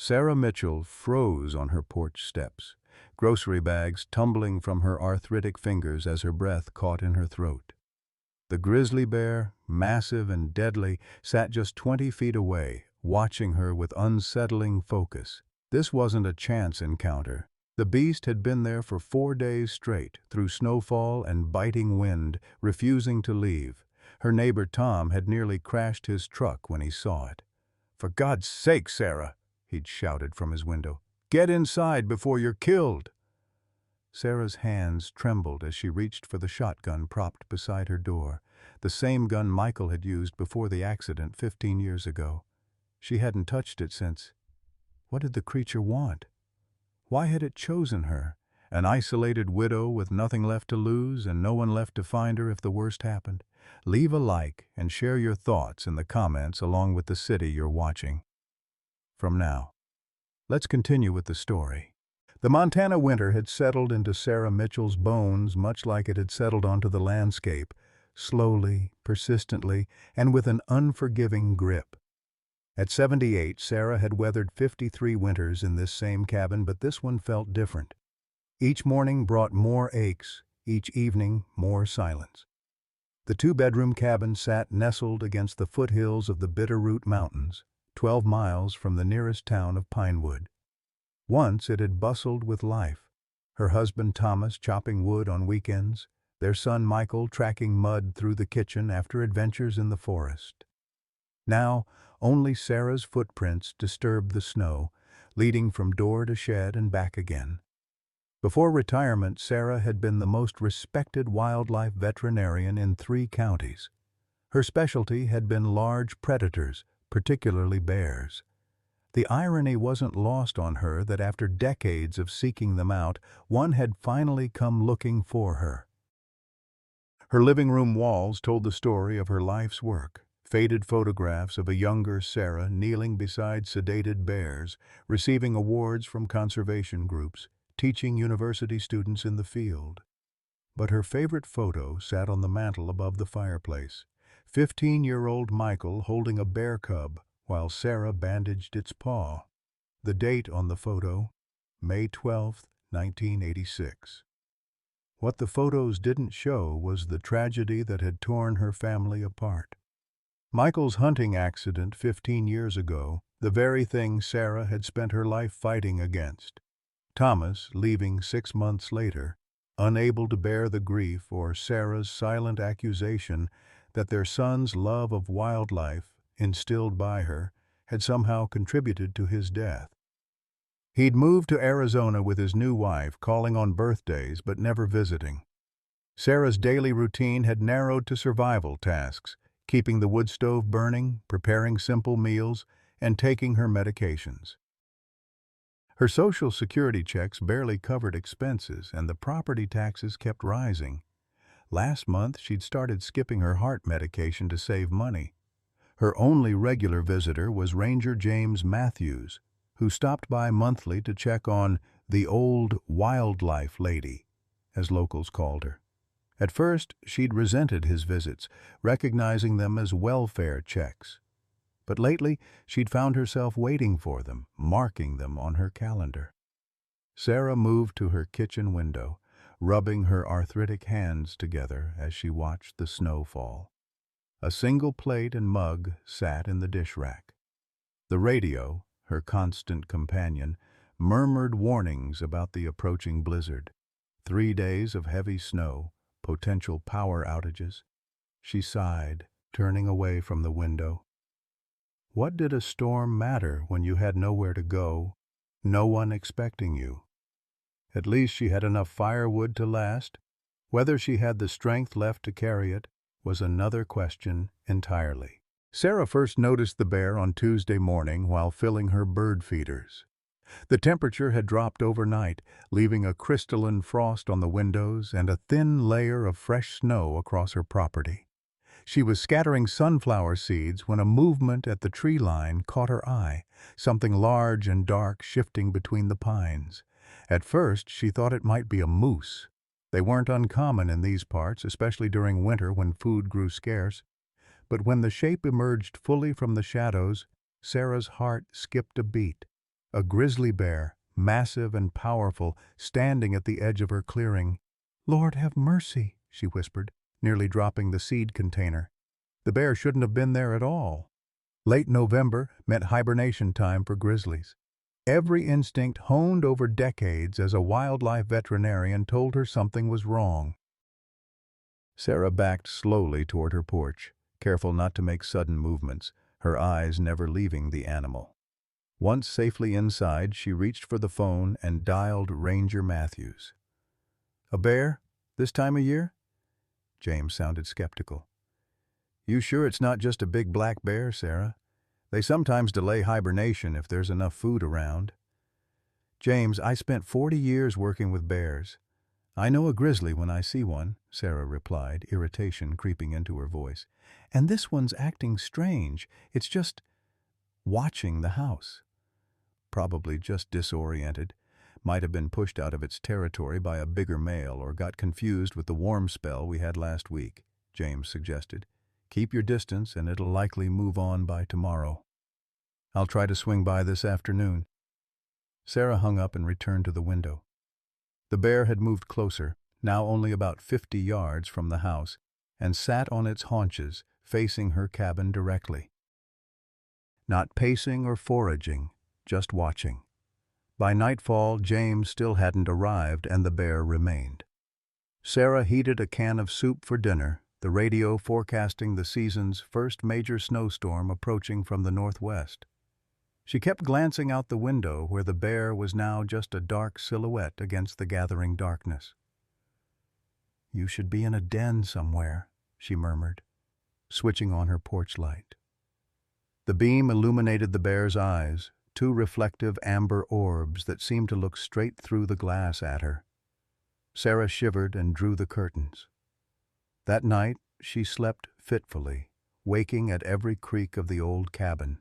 Sarah Mitchell froze on her porch steps, grocery bags tumbling from her arthritic fingers as her breath caught in her throat. The grizzly bear, massive and deadly, sat just 20 feet away, watching her with unsettling focus. This wasn't a chance encounter. The beast had been there for 4 days straight, through snowfall and biting wind, refusing to leave. Her neighbor Tom had nearly crashed his truck when he saw it. "For God's sake, Sarah," he'd shouted from his window, "get inside before you're killed." Sarah's hands trembled as she reached for the shotgun propped beside her door, the same gun Michael had used before the accident 15 years ago. She hadn't touched it since. What did the creature want? Why had it chosen her, an isolated widow with nothing left to lose and no one left to find her if the worst happened? Leave a like and share your thoughts in the comments along with the city you're watching from now. Let's continue with the story. The Montana winter had settled into Sarah Mitchell's bones much like it had settled onto the landscape, slowly, persistently, and with an unforgiving grip. At 78, Sarah had weathered 53 winters in this same cabin, but this one felt different. Each morning brought more aches, each evening more silence. The two-bedroom cabin sat nestled against the foothills of the Bitterroot Mountains, 12 miles from the nearest town of Pinewood. Once it had bustled with life, her husband Thomas chopping wood on weekends, their son Michael tracking mud through the kitchen after adventures in the forest. Now, only Sarah's footprints disturbed the snow, leading from door to shed and back again. Before retirement, Sarah had been the most respected wildlife veterinarian in 3 counties. Her specialty had been large predators, particularly bears. The irony wasn't lost on her that after decades of seeking them out, one had finally come looking for her. Her living room walls told the story of her life's work. Faded photographs of a younger Sarah kneeling beside sedated bears, receiving awards from conservation groups, teaching university students in the field. But her favorite photo sat on the mantel above the fireplace. 15-year-old Michael holding a bear cub while Sarah bandaged its paw. The date on the photo, May 12, 1986. What the photos didn't show was the tragedy that had torn her family apart. Michael's hunting accident 15 years ago, the very thing Sarah had spent her life fighting against. Thomas leaving 6 months later, unable to bear the grief or Sarah's silent accusation that their son's love of wildlife, instilled by her, had somehow contributed to his death. He'd moved to Arizona with his new wife, calling on birthdays but never visiting. Sarah's daily routine had narrowed to survival tasks, keeping the wood stove burning, preparing simple meals, and taking her medications. Her Social Security checks barely covered expenses, and the property taxes kept rising. Last month, she'd started skipping her heart medication to save money. Her only regular visitor was Ranger James Matthews, who stopped by monthly to check on the old wildlife lady, as locals called her. At first, she'd resented his visits, recognizing them as welfare checks. But lately, she'd found herself waiting for them, marking them on her calendar. Sarah moved to her kitchen window, rubbing her arthritic hands together as she watched the snow fall. A single plate and mug sat in the dish rack. The radio, her constant companion, murmured warnings about the approaching blizzard. 3 days of heavy snow, potential power outages. She sighed, turning away from the window. What did a storm matter when you had nowhere to go, no one expecting you? At least she had enough firewood to last. Whether she had the strength left to carry it was another question entirely. Sarah first noticed the bear on Tuesday morning while filling her bird feeders. The temperature had dropped overnight, leaving a crystalline frost on the windows and a thin layer of fresh snow across her property. She was scattering sunflower seeds when a movement at the tree line caught her eye, something large and dark shifting between the pines. At first, she thought it might be a moose. They weren't uncommon in these parts, especially during winter when food grew scarce. But when the shape emerged fully from the shadows, Sarah's heart skipped a beat. A grizzly bear, massive and powerful, standing at the edge of her clearing. "Lord have mercy," she whispered, nearly dropping the seed container. The bear shouldn't have been there at all. Late November meant hibernation time for grizzlies. Every instinct honed over decades as a wildlife veterinarian told her something was wrong. Sarah backed slowly toward her porch, careful not to make sudden movements, her eyes never leaving the animal. Once safely inside, she reached for the phone and dialed Ranger Matthews. "A bear? This time of year?" James sounded skeptical. "You sure it's not just a big black bear, Sarah? They sometimes delay hibernation if there's enough food around." "James, I spent 40 years working with bears. I know a grizzly when I see one," Sarah replied, irritation creeping into her voice. "And this one's acting strange. It's just watching the house." "Probably just disoriented. Might have been pushed out of its territory by a bigger male or got confused with the warm spell we had last week," James suggested. "Keep your distance and it'll likely move on by tomorrow." "I'll try to swing by this afternoon." Sarah hung up and returned to the window. The bear had moved closer, now only about 50 yards from the house, and sat on its haunches, facing her cabin directly. Not pacing or foraging, just watching. By nightfall, James still hadn't arrived and the bear remained. Sarah heated a can of soup for dinner, the radio forecasting the season's first major snowstorm approaching from the northwest. She kept glancing out the window where the bear was now just a dark silhouette against the gathering darkness. "You should be in a den somewhere," she murmured, switching on her porch light. The beam illuminated the bear's eyes, two reflective amber orbs that seemed to look straight through the glass at her. Sarah shivered and drew the curtains. That night she slept fitfully, waking at every creak of the old cabin.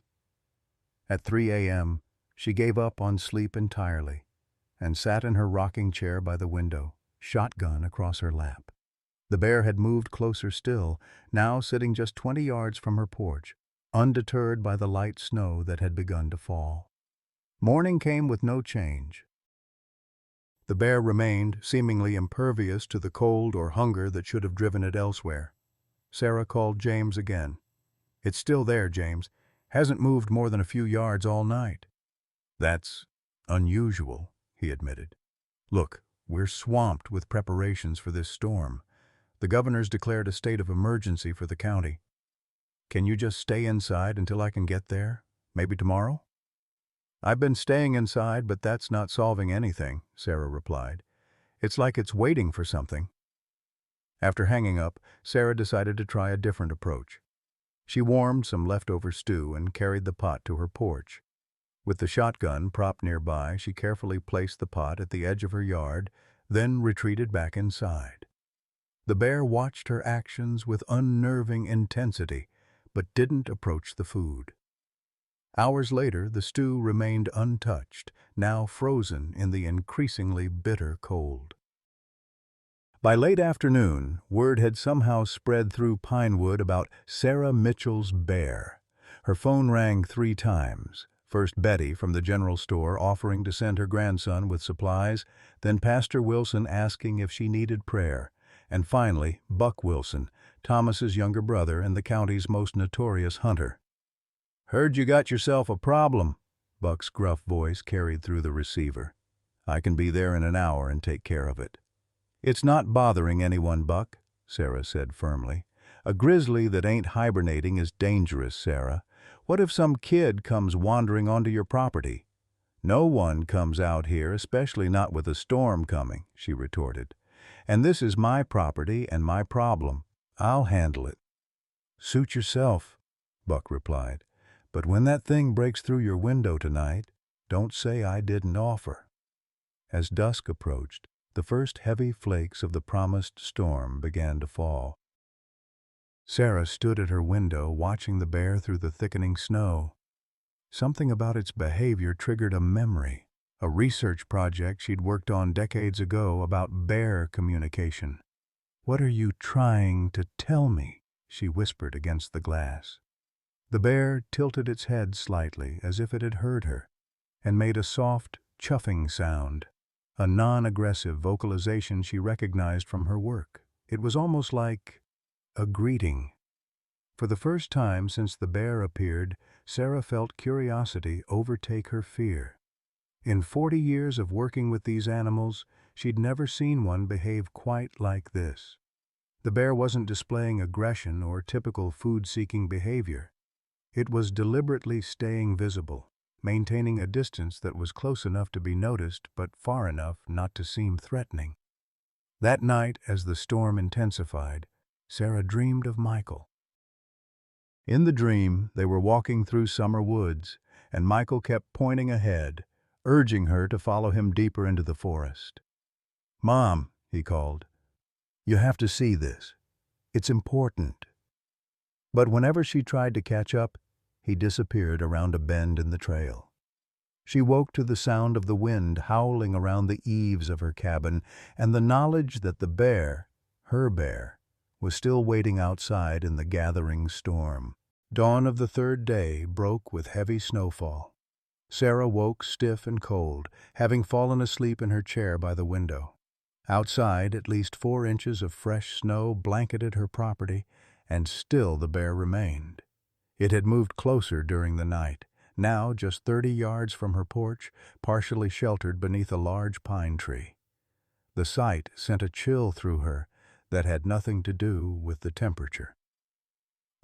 At 3 a.m., she gave up on sleep entirely and sat in her rocking chair by the window, shotgun across her lap. The bear had moved closer still, now sitting just 20 yards from her porch, undeterred by the light snow that had begun to fall. Morning came with no change. The bear remained, seemingly impervious to the cold or hunger that should have driven it elsewhere. Sarah called James again. "It's still there, James. Hasn't moved more than a few yards all night." "That's unusual," he admitted. "Look, we're swamped with preparations for this storm. The governor's declared a state of emergency for the county. Can you just stay inside until I can get there? Maybe tomorrow?" "I've been staying inside, but that's not solving anything," Sarah replied. "It's like it's waiting for something." After hanging up, Sarah decided to try a different approach. She warmed some leftover stew and carried the pot to her porch. With the shotgun propped nearby, she carefully placed the pot at the edge of her yard, then retreated back inside. The bear watched her actions with unnerving intensity, but didn't approach the food. Hours later, the stew remained untouched, now frozen in the increasingly bitter cold. By late afternoon, word had somehow spread through Pinewood about Sarah Mitchell's bear. Her phone rang 3 times. First Betty from the general store offering to send her grandson with supplies, then Pastor Wilson asking if she needed prayer, and finally Buck Wilson, Thomas's younger brother and the county's most notorious hunter. "Heard you got yourself a problem," Buck's gruff voice carried through the receiver. "I can be there in an hour and take care of it." "It's not bothering anyone, Buck," Sarah said firmly. "A grizzly that ain't hibernating is dangerous, Sarah. What if some kid comes wandering onto your property?" "No one comes out here, especially not with a storm coming," she retorted. "And this is my property and my problem. I'll handle it." "Suit yourself," Buck replied. "But when that thing breaks through your window tonight, don't say I didn't offer." As dusk approached, the first heavy flakes of the promised storm began to fall. Sarah stood at her window watching the bear through the thickening snow. Something about its behavior triggered a memory, a research project she'd worked on decades ago about bear communication. "What are you trying to tell me?" she whispered against the glass. The bear tilted its head slightly as if it had heard her. and made a soft, chuffing sound, a non-aggressive vocalization she recognized from her work. It was almost like a greeting. For the first time since the bear appeared, Sarah felt curiosity overtake her fear. In 40 years of working with these animals, she'd never seen one behave quite like this. The bear wasn't displaying aggression or typical food-seeking behavior. It was deliberately staying visible, maintaining a distance that was close enough to be noticed but far enough not to seem threatening. That night, as the storm intensified, Sarah dreamed of Michael. In the dream, they were walking through summer woods, and Michael kept pointing ahead, urging her to follow him deeper into the forest. "Mom," he called, "you have to see this. It's important." But whenever she tried to catch up, he disappeared around a bend in the trail. She woke to the sound of the wind howling around the eaves of her cabin and the knowledge that the bear, her bear, was still waiting outside in the gathering storm. Dawn of the third day broke with heavy snowfall. Sarah woke stiff and cold, having fallen asleep in her chair by the window. Outside, at least 4 inches of fresh snow blanketed her property, and still the bear remained. It had moved closer during the night, now just 30 yards from her porch, partially sheltered beneath a large pine tree. The sight sent a chill through her that had nothing to do with the temperature.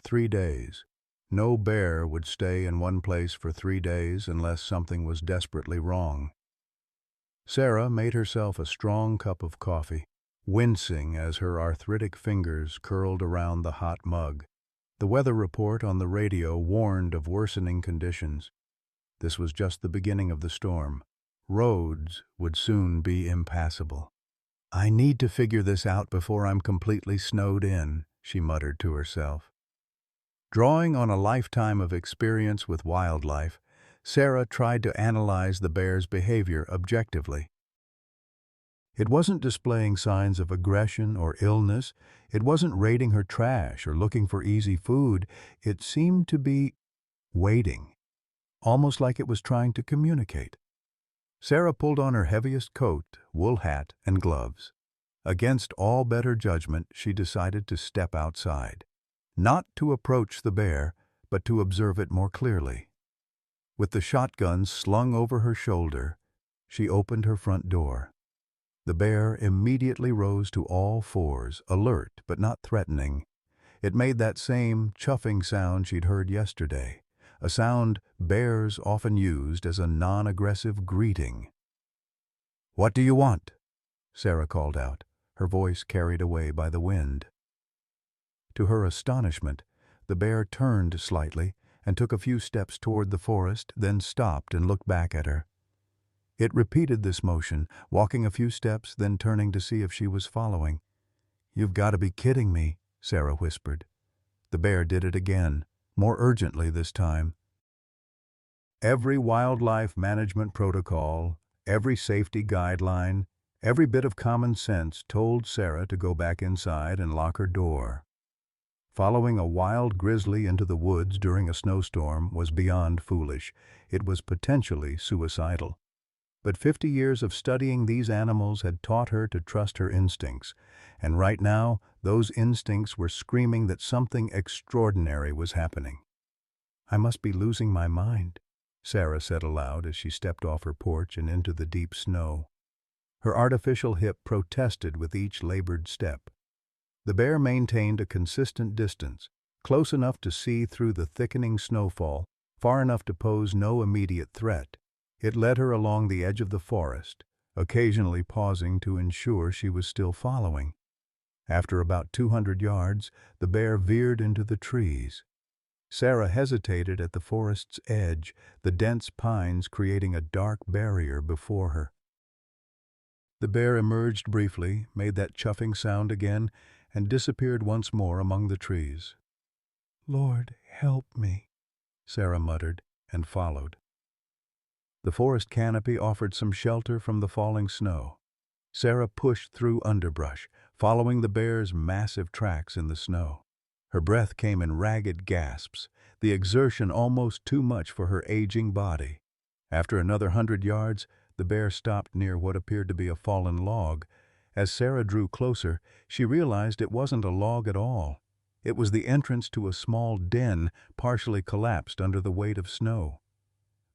3 days. No bear would stay in one place for 3 days unless something was desperately wrong. Sarah made herself a strong cup of coffee, wincing as her arthritic fingers curled around the hot mug. The weather report on the radio warned of worsening conditions. This was just the beginning of the storm. Roads would soon be impassable. "I need to figure this out before I'm completely snowed in," she muttered to herself. Drawing on a lifetime of experience with wildlife, Sarah tried to analyze the bear's behavior objectively. It wasn't displaying signs of aggression or illness. It wasn't raiding her trash or looking for easy food. It seemed to be waiting, almost like it was trying to communicate. Sarah pulled on her heaviest coat, wool hat, and gloves. Against all better judgment, she decided to step outside. Not to approach the bear, but to observe it more clearly. With the shotgun slung over her shoulder, she opened her front door. The bear immediately rose to all fours, alert but not threatening. It made that same chuffing sound she'd heard yesterday, a sound bears often used as a non-aggressive greeting. "What do you want?" Sarah called out, her voice carried away by the wind. To her astonishment, the bear turned slightly and took a few steps toward the forest, then stopped and looked back at her. It repeated this motion, walking a few steps, then turning to see if she was following. "You've got to be kidding me," Sarah whispered. The bear did it again, more urgently this time. Every wildlife management protocol, every safety guideline, every bit of common sense told Sarah to go back inside and lock her door. Following a wild grizzly into the woods during a snowstorm was beyond foolish. It was potentially suicidal. But 50 years of studying these animals had taught her to trust her instincts, and right now those instincts were screaming that something extraordinary was happening. "I must be losing my mind," Sarah said aloud as she stepped off her porch and into the deep snow. Her artificial hip protested with each labored step. The bear maintained a consistent distance, close enough to see through the thickening snowfall, far enough to pose no immediate threat. It led her along the edge of the forest, occasionally pausing to ensure she was still following. After about 200 yards, the bear veered into the trees. Sarah hesitated at the forest's edge, the dense pines creating a dark barrier before her. The bear emerged briefly, made that chuffing sound again, and disappeared once more among the trees. "Lord, help me," Sarah muttered, and followed. The forest canopy offered some shelter from the falling snow. Sarah pushed through underbrush, following the bear's massive tracks in the snow. Her breath came in ragged gasps, the exertion almost too much for her aging body. After another 100 yards, the bear stopped near what appeared to be a fallen log. As Sarah drew closer, she realized it wasn't a log at all. It was the entrance to a small den, partially collapsed under the weight of snow.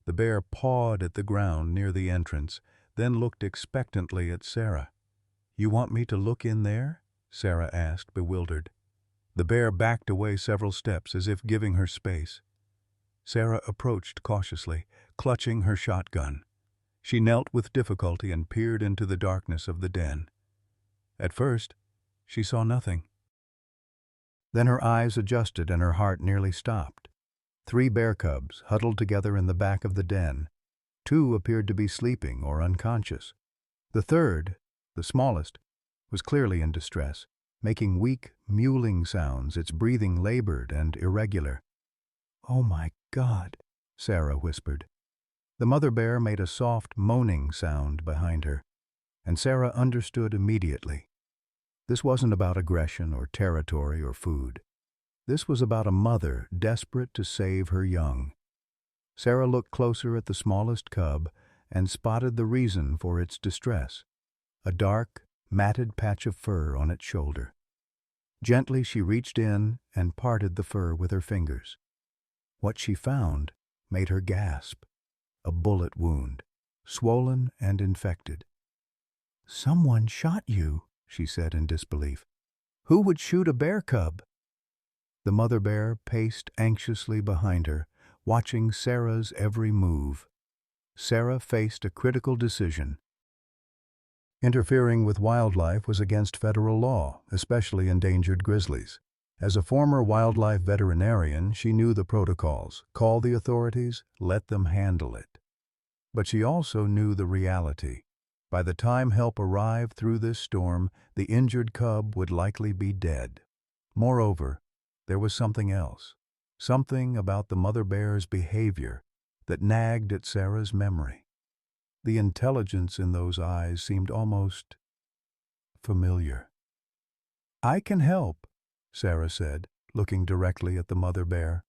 The bear pawed at the ground near the entrance, then looked expectantly at Sarah. "You want me to look in there?" Sarah asked, bewildered. The bear backed away several steps as if giving her space. Sarah approached cautiously, clutching her shotgun. She knelt with difficulty and peered into the darkness of the den. At first, she saw nothing. Then her eyes adjusted and her heart nearly stopped. 3 bear cubs huddled together in the back of the den. 2 appeared to be sleeping or unconscious. The third, the smallest, was clearly in distress, making weak, mewling sounds, its breathing labored and irregular. "Oh my God," Sarah whispered. The mother bear made a soft, moaning sound behind her, and Sarah understood immediately. This wasn't about aggression or territory or food. This was about a mother desperate to save her young. Sarah looked closer at the smallest cub and spotted the reason for its distress: a dark, matted patch of fur on its shoulder. Gently she reached in and parted the fur with her fingers. What she found made her gasp: a bullet wound, swollen and infected. "Someone shot you," she said in disbelief. "Who would shoot a bear cub?" The mother bear paced anxiously behind her, watching Sarah's every move. Sarah faced a critical decision. Interfering with wildlife was against federal law, especially endangered grizzlies. As a former wildlife veterinarian, she knew the protocols: call the authorities, let them handle it. But she also knew the reality. By the time help arrived through this storm, the injured cub would likely be dead. Moreover, there was something else, something about the mother bear's behavior that nagged at Sarah's memory. The intelligence in those eyes seemed almost familiar. "I can help," Sarah said, looking directly at the mother bear.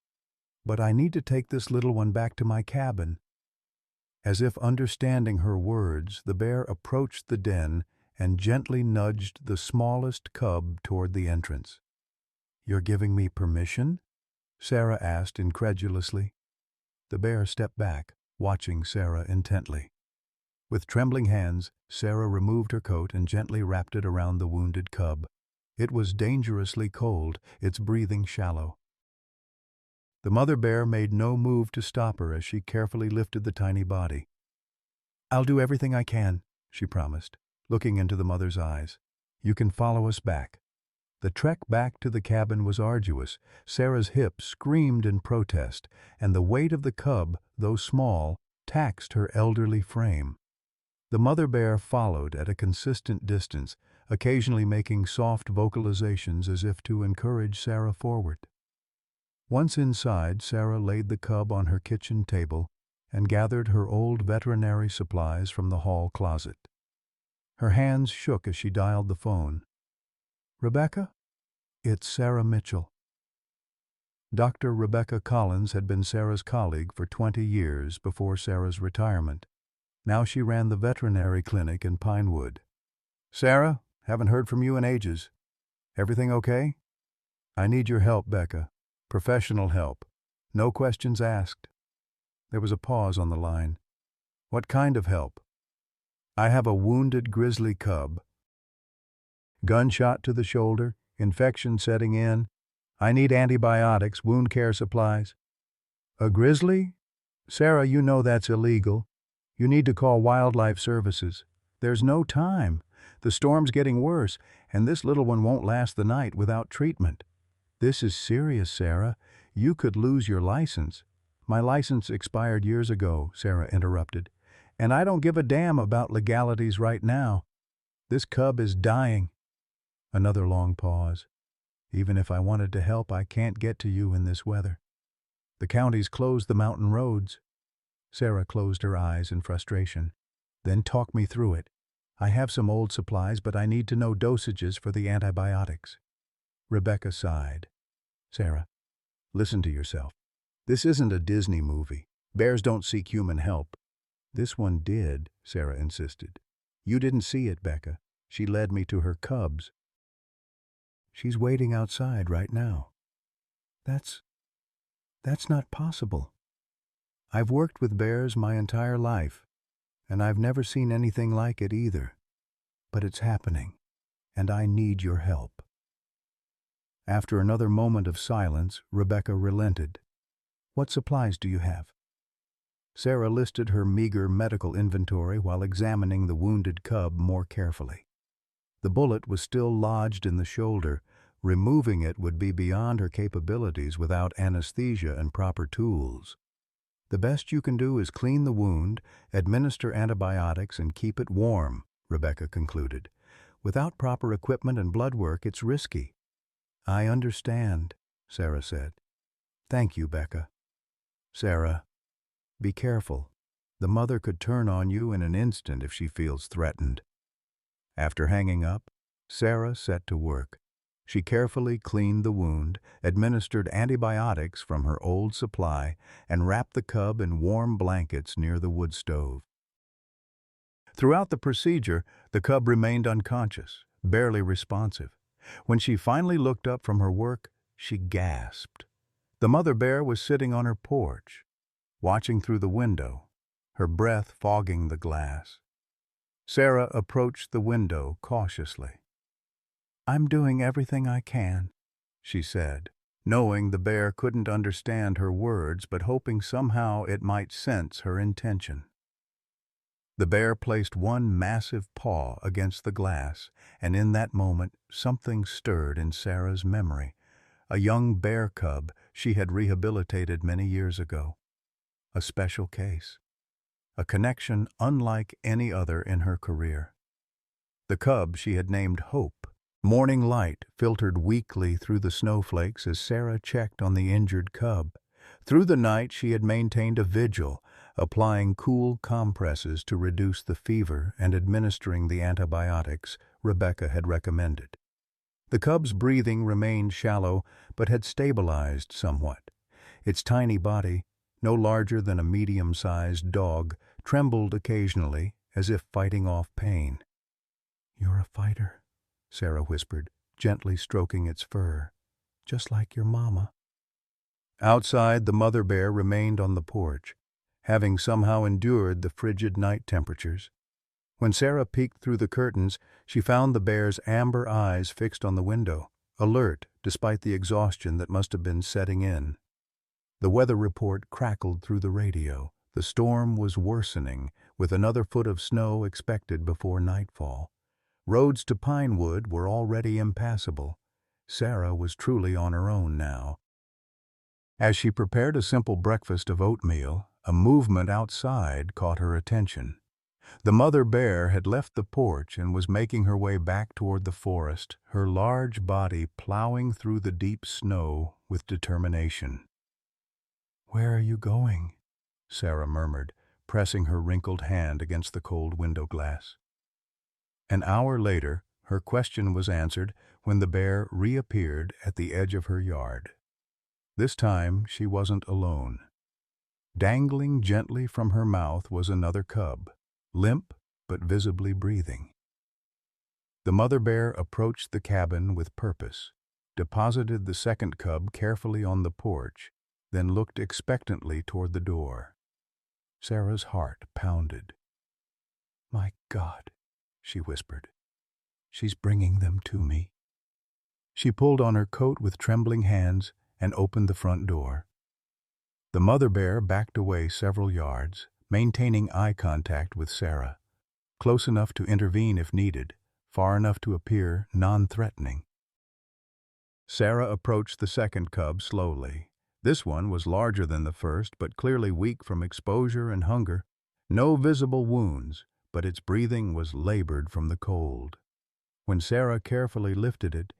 "But I need to take this little one back to my cabin." As if understanding her words, the bear approached the den and gently nudged the smallest cub toward the entrance. "You're giving me permission?" Sarah asked incredulously. The bear stepped back, watching Sarah intently. With trembling hands, Sarah removed her coat and gently wrapped it around the wounded cub. It was dangerously cold, its breathing shallow. The mother bear made no move to stop her as she carefully lifted the tiny body. "I'll do everything I can," she promised, looking into the mother's eyes. "You can follow us back." The trek back to the cabin was arduous. Sarah's hips screamed in protest, and the weight of the cub, though small, taxed her elderly frame. The mother bear followed at a consistent distance, occasionally making soft vocalizations as if to encourage Sarah forward. Once inside, Sarah laid the cub on her kitchen table and gathered her old veterinary supplies from the hall closet. Her hands shook as she dialed the phone. "Rebecca? It's Sarah Mitchell." Dr. Rebecca Collins had been Sarah's colleague for 20 years before Sarah's retirement. Now she ran the veterinary clinic in Pinewood. "Sarah, haven't heard from you in ages. Everything okay?" "I need your help, Becca. Professional help. No questions asked." There was a pause on the line. "What kind of help?" "I have a wounded grizzly cub. Gunshot to the shoulder, infection setting in. I need antibiotics, wound care supplies." "A grizzly? Sarah, you know that's illegal. You need to call Wildlife Services. There's no time. The storm's getting worse, and this little one won't last the night without treatment." "This is serious, Sarah. You could lose your license." "My license expired years ago," Sarah interrupted, "and I don't give a damn about legalities right now. This cub is dying." Another long pause. "Even if I wanted to help, I can't get to you in this weather. The county's closed the mountain roads." Sarah closed her eyes in frustration. "Then talk me through it. I have some old supplies, but I need to know dosages for the antibiotics." Rebecca sighed. "Sarah, listen to yourself. This isn't a Disney movie. Bears don't seek human help. "This one did," Sarah insisted. "You didn't see it, Becca. She led me to her cubs. She's waiting outside right now." That's not possible. I've worked with bears my entire life, and I've never seen anything like it either. But it's happening, and I need your help." After another moment of silence, Rebecca relented. "What supplies do you have?" Sarah listed her meager medical inventory while examining the wounded cub more carefully. The bullet was still lodged in the shoulder. Removing it would be beyond her capabilities without anesthesia and proper tools. "The best you can do is clean the wound, administer antibiotics, and keep it warm," Rebecca concluded. "Without proper equipment and blood work, it's risky." "I understand," Sarah said. "Thank you, Becca." "Sarah, be careful. The mother could turn on you in an instant if she feels threatened." After hanging up, Sarah set to work. She carefully cleaned the wound, administered antibiotics from her old supply, and wrapped the cub in warm blankets near the wood stove. Throughout the procedure, the cub remained unconscious, barely responsive. When she finally looked up from her work, she gasped. The mother bear was sitting on her porch, watching through the window, her breath fogging the glass. Sarah approached the window cautiously. "I'm doing everything I can," she said, knowing the bear couldn't understand her words but hoping somehow it might sense her intention. The bear placed one massive paw against the glass, and in that moment something stirred in Sarah's memory. A young bear cub she had rehabilitated many years ago. A special case. A connection unlike any other in her career. The cub she had named Hope. Morning light filtered weakly through the snowflakes as Sarah checked on the injured cub. Through the night she had maintained a vigil, applying cool compresses to reduce the fever and administering the antibiotics Rebecca had recommended. The cub's breathing remained shallow but had stabilized somewhat. Its tiny body, no larger than a medium-sized dog, trembled occasionally as if fighting off pain. "You're a fighter," Sarah whispered, gently stroking its fur. "Just like your mama." Outside, the mother bear remained on the porch, having somehow endured the frigid night temperatures. When Sarah peeked through the curtains, she found the bear's amber eyes fixed on the window, alert despite the exhaustion that must have been setting in. The weather report crackled through the radio. The storm was worsening, with another foot of snow expected before nightfall. Roads to Pinewood were already impassable. Sarah was truly on her own now. As she prepared a simple breakfast of oatmeal, a movement outside caught her attention. The mother bear had left the porch and was making her way back toward the forest, her large body plowing through the deep snow with determination. "Where are you going?" Sarah murmured, pressing her wrinkled hand against the cold window glass. An hour later, her question was answered when the bear reappeared at the edge of her yard. This time she wasn't alone. Dangling gently from her mouth was another cub, limp but visibly breathing. The mother bear approached the cabin with purpose, deposited the second cub carefully on the porch, then looked expectantly toward the door. Sarah's heart pounded. "My God," she whispered. "She's bringing them to me." She pulled on her coat with trembling hands and opened the front door. The mother bear backed away several yards, maintaining eye contact with Sarah, close enough to intervene if needed, far enough to appear non-threatening. Sarah approached the second cub slowly. This one was larger than the first, but clearly weak from exposure and hunger. No visible wounds, but its breathing was labored from the cold. When Sarah carefully lifted it,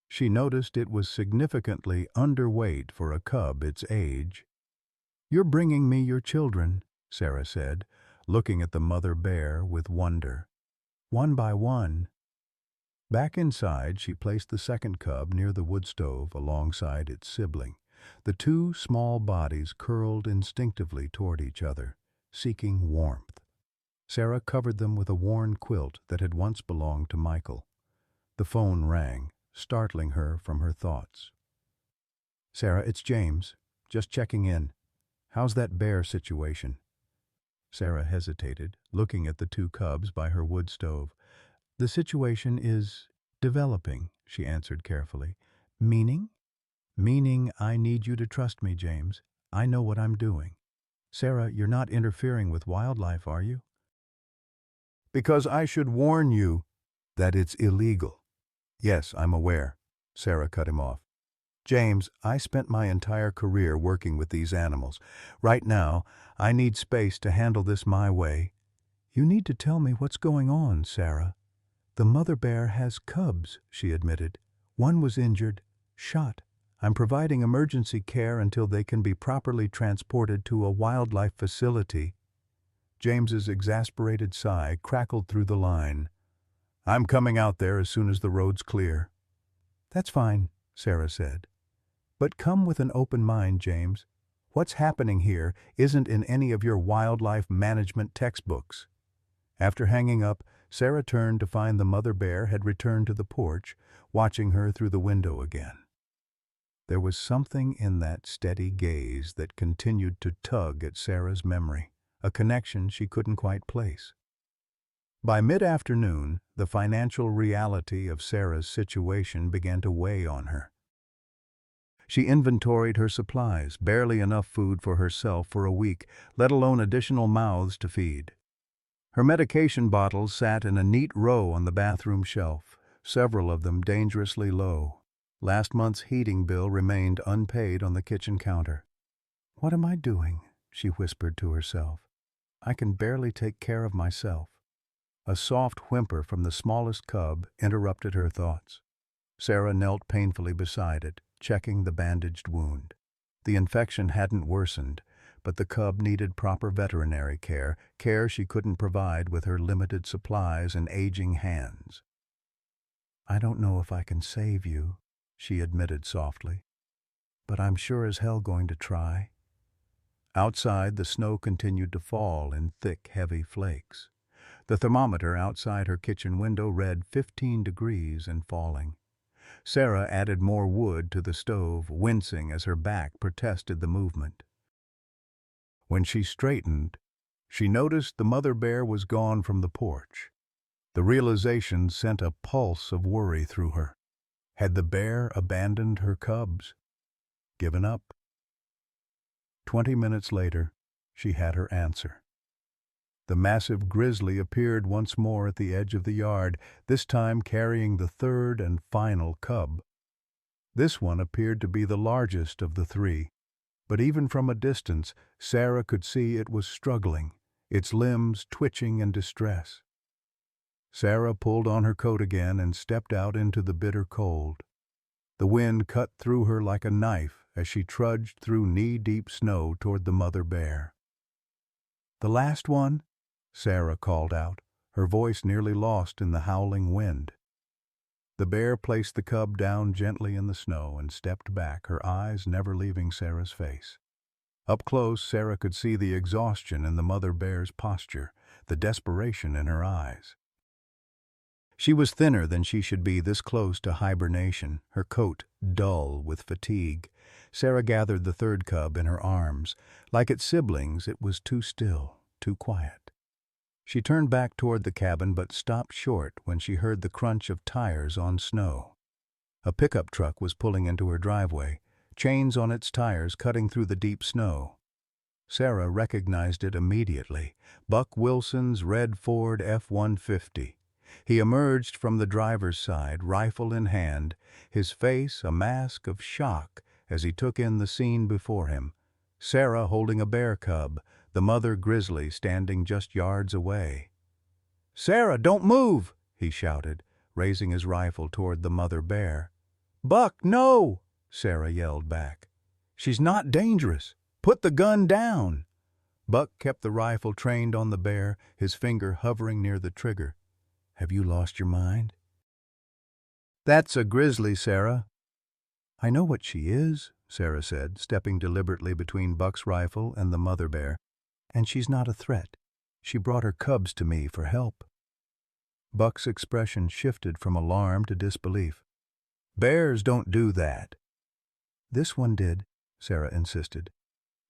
she noticed it was significantly underweight for a cub its age. "You're bringing me your children," Sarah said, looking at the mother bear with wonder. "One by one." Back inside, she placed the second cub near the wood stove alongside its sibling. The two small bodies curled instinctively toward each other, seeking warmth. Sarah covered them with a worn quilt that had once belonged to Michael. The phone rang, startling her from her thoughts. "Sarah, it's James. Just checking in. How's that bear situation?" Sarah hesitated, looking at the two cubs by her wood stove. "The situation is developing," she answered carefully. "Meaning?" "Meaning I need you to trust me, James. I know what I'm doing." "Sarah, you're not interfering with wildlife, are you?" "Because I should warn you that it's illegal." "Yes, I'm aware," Sarah cut him off. "James, I spent my entire career working with these animals. Right now, I need space to handle this my way." "You need to tell me what's going on, Sarah." "The mother bear has cubs," she admitted. "One was injured, shot. I'm providing emergency care until they can be properly transported to a wildlife facility." James's exasperated sigh crackled through the line. "I'm coming out there as soon as the road's clear." "That's fine," Sarah said. "But come with an open mind, James. What's happening here isn't in any of your wildlife management textbooks." After hanging up, Sarah turned to find the mother bear had returned to the porch, watching her through the window again. There was something in that steady gaze that continued to tug at Sarah's memory, a connection she couldn't quite place. By mid-afternoon, the financial reality of Sarah's situation began to weigh on her. She inventoried her supplies, barely enough food for herself for a week, let alone additional mouths to feed. Her medication bottles sat in a neat row on the bathroom shelf, several of them dangerously low. Last month's heating bill remained unpaid on the kitchen counter. "What am I doing?" she whispered to herself. "I can barely take care of myself." A soft whimper from the smallest cub interrupted her thoughts. Sarah knelt painfully beside it, checking the bandaged wound. The infection hadn't worsened, but the cub needed proper veterinary care she couldn't provide with her limited supplies and aging hands. "I don't know if I can save you," she admitted softly, "but I'm sure as hell going to try." Outside, the snow continued to fall in thick, heavy flakes. The thermometer outside her kitchen window read 15 degrees and falling. Sarah added more wood to the stove, wincing as her back protested the movement. When she straightened, she noticed the mother bear was gone from the porch. The realization sent a pulse of worry through her. Had the bear abandoned her cubs? Given up? 20 minutes later, she had her answer. The massive grizzly appeared once more at the edge of the yard, this time carrying the third and final cub. This one appeared to be the largest of the three, but even from a distance, Sarah could see it was struggling, its limbs twitching in distress. Sarah pulled on her coat again and stepped out into the bitter cold. The wind cut through her like a knife as she trudged through knee-deep snow toward the mother bear. "The last one?" Sarah called out, her voice nearly lost in the howling wind. The bear placed the cub down gently in the snow and stepped back, her eyes never leaving Sarah's face. Up close, Sarah could see the exhaustion in the mother bear's posture, the desperation in her eyes. She was thinner than she should be this close to hibernation, her coat dull with fatigue. Sarah gathered the third cub in her arms. Like its siblings, it was too still, too quiet. She turned back toward the cabin but stopped short when she heard the crunch of tires on snow. A pickup truck was pulling into her driveway, chains on its tires cutting through the deep snow. Sarah recognized it immediately, Buck Wilson's red Ford F-150. He emerged from the driver's side, rifle in hand, his face a mask of shock as he took in the scene before him. Sarah holding a bear cub, the mother grizzly standing just yards away. "Sarah, don't move!" he shouted, raising his rifle toward the mother bear. "Buck, no!" Sarah yelled back. "She's not dangerous. Put the gun down!" Buck kept the rifle trained on the bear, his finger hovering near the trigger. "Have you lost your mind?" "That's a grizzly, Sarah." "I know what she is," Sarah said, stepping deliberately between Buck's rifle and the mother bear. "And she's not a threat. She brought her cubs to me for help." Buck's expression shifted from alarm to disbelief. "Bears don't do that." "This one did," Sarah insisted.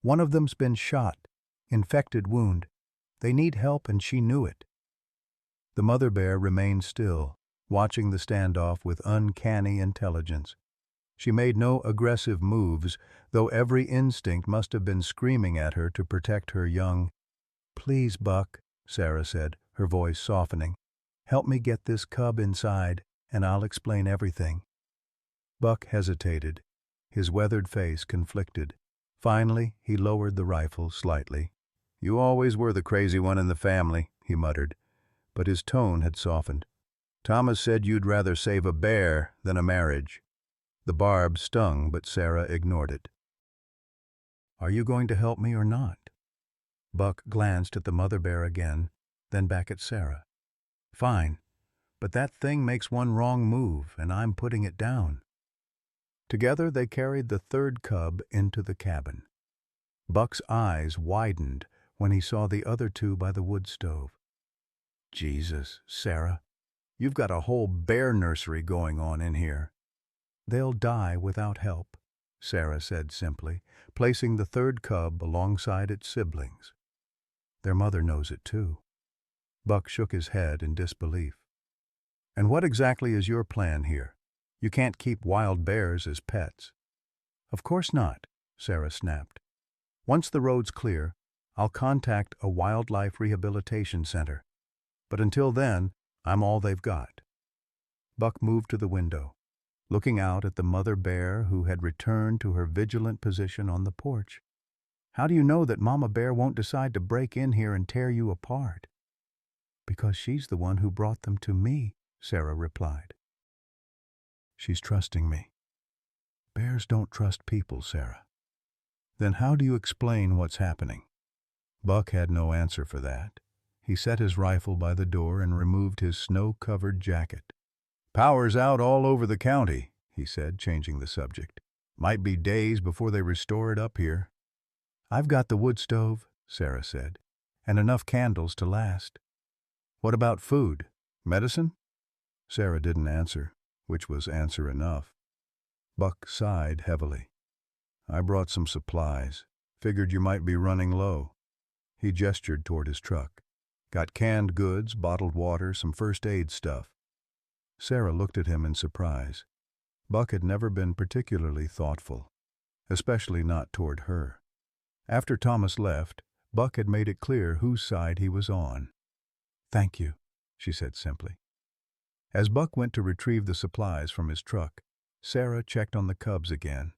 "One of them's been shot, infected wound. They need help and she knew it." The mother bear remained still, watching the standoff with uncanny intelligence. She made no aggressive moves, though every instinct must have been screaming at her to protect her young. "Please, Buck," Sarah said, her voice softening. "Help me get this cub inside, and I'll explain everything." Buck hesitated, his weathered face conflicted. Finally, he lowered the rifle slightly. "You always were the crazy one in the family," he muttered, but his tone had softened. "Thomas said you'd rather save a bear than a marriage." The barb stung, but Sarah ignored it. "Are you going to help me or not?" Buck glanced at the mother bear again, then back at Sarah. "Fine, but that thing makes one wrong move, and I'm putting it down." Together they carried the third cub into the cabin. Buck's eyes widened when he saw the other two by the wood stove. "Jesus, Sarah, you've got a whole bear nursery going on in here." "They'll die without help," Sarah said simply, placing the third cub alongside its siblings. "Their mother knows it too." Buck shook his head in disbelief. "And what exactly is your plan here? You can't keep wild bears as pets." "Of course not," Sarah snapped. "Once the road's clear, I'll contact a wildlife rehabilitation center. But until then, I'm all they've got." Buck moved to the window, looking out at the mother bear who had returned to her vigilant position on the porch. "How do you know that Mama Bear won't decide to break in here and tear you apart?" "Because she's the one who brought them to me," Sarah replied. "She's trusting me." "Bears don't trust people, Sarah." "Then how do you explain what's happening?" Buck had no answer for that. He set his rifle by the door and removed his snow-covered jacket. "Power's out all over the county," he said, changing the subject. "Might be days before they restore it up here." "I've got the wood stove," Sarah said, "and enough candles to last." "What about food? Medicine?" Sarah didn't answer, which was answer enough. Buck sighed heavily. "I brought some supplies. Figured you might be running low." He gestured toward his truck. "Got canned goods, bottled water, some first aid stuff." Sarah looked at him in surprise. Buck had never been particularly thoughtful, especially not toward her. After Thomas left, Buck had made it clear whose side he was on. "Thank you," she said simply. As Buck went to retrieve the supplies from his truck, Sarah checked on the cubs again.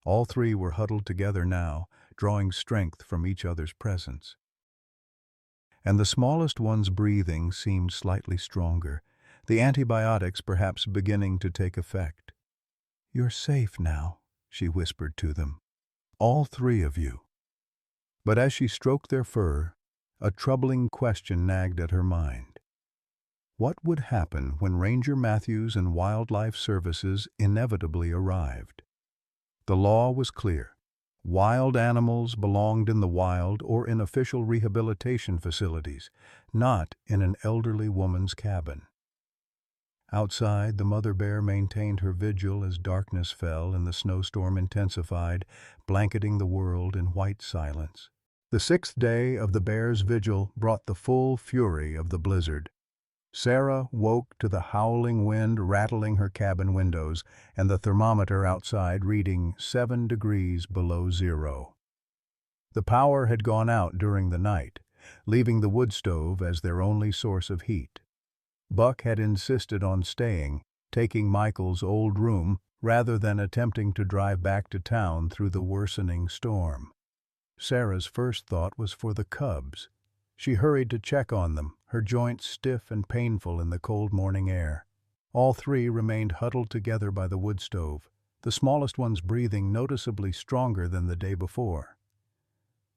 All three were huddled together now, drawing strength from each other's presence. And the smallest one's breathing seemed slightly stronger, the antibiotics perhaps beginning to take effect. "You're safe now," she whispered to them. "All three of you." But as she stroked their fur, a troubling question nagged at her mind. What would happen when Ranger Matthews and Wildlife Services inevitably arrived? The law was clear. Wild animals belonged in the wild or in official rehabilitation facilities, not in an elderly woman's cabin. Outside, the mother bear maintained her vigil as darkness fell and the snowstorm intensified, blanketing the world in white silence. The sixth day of the bear's vigil brought the full fury of the blizzard. Sarah woke to the howling wind rattling her cabin windows and the thermometer outside reading 7 degrees below zero. The power had gone out during the night, leaving the wood stove as their only source of heat. Buck had insisted on staying, taking Michael's old room, rather than attempting to drive back to town through the worsening storm. Sarah's first thought was for the cubs. She hurried to check on them, her joints stiff and painful in the cold morning air. All three remained huddled together by the wood stove, the smallest one's breathing noticeably stronger than the day before.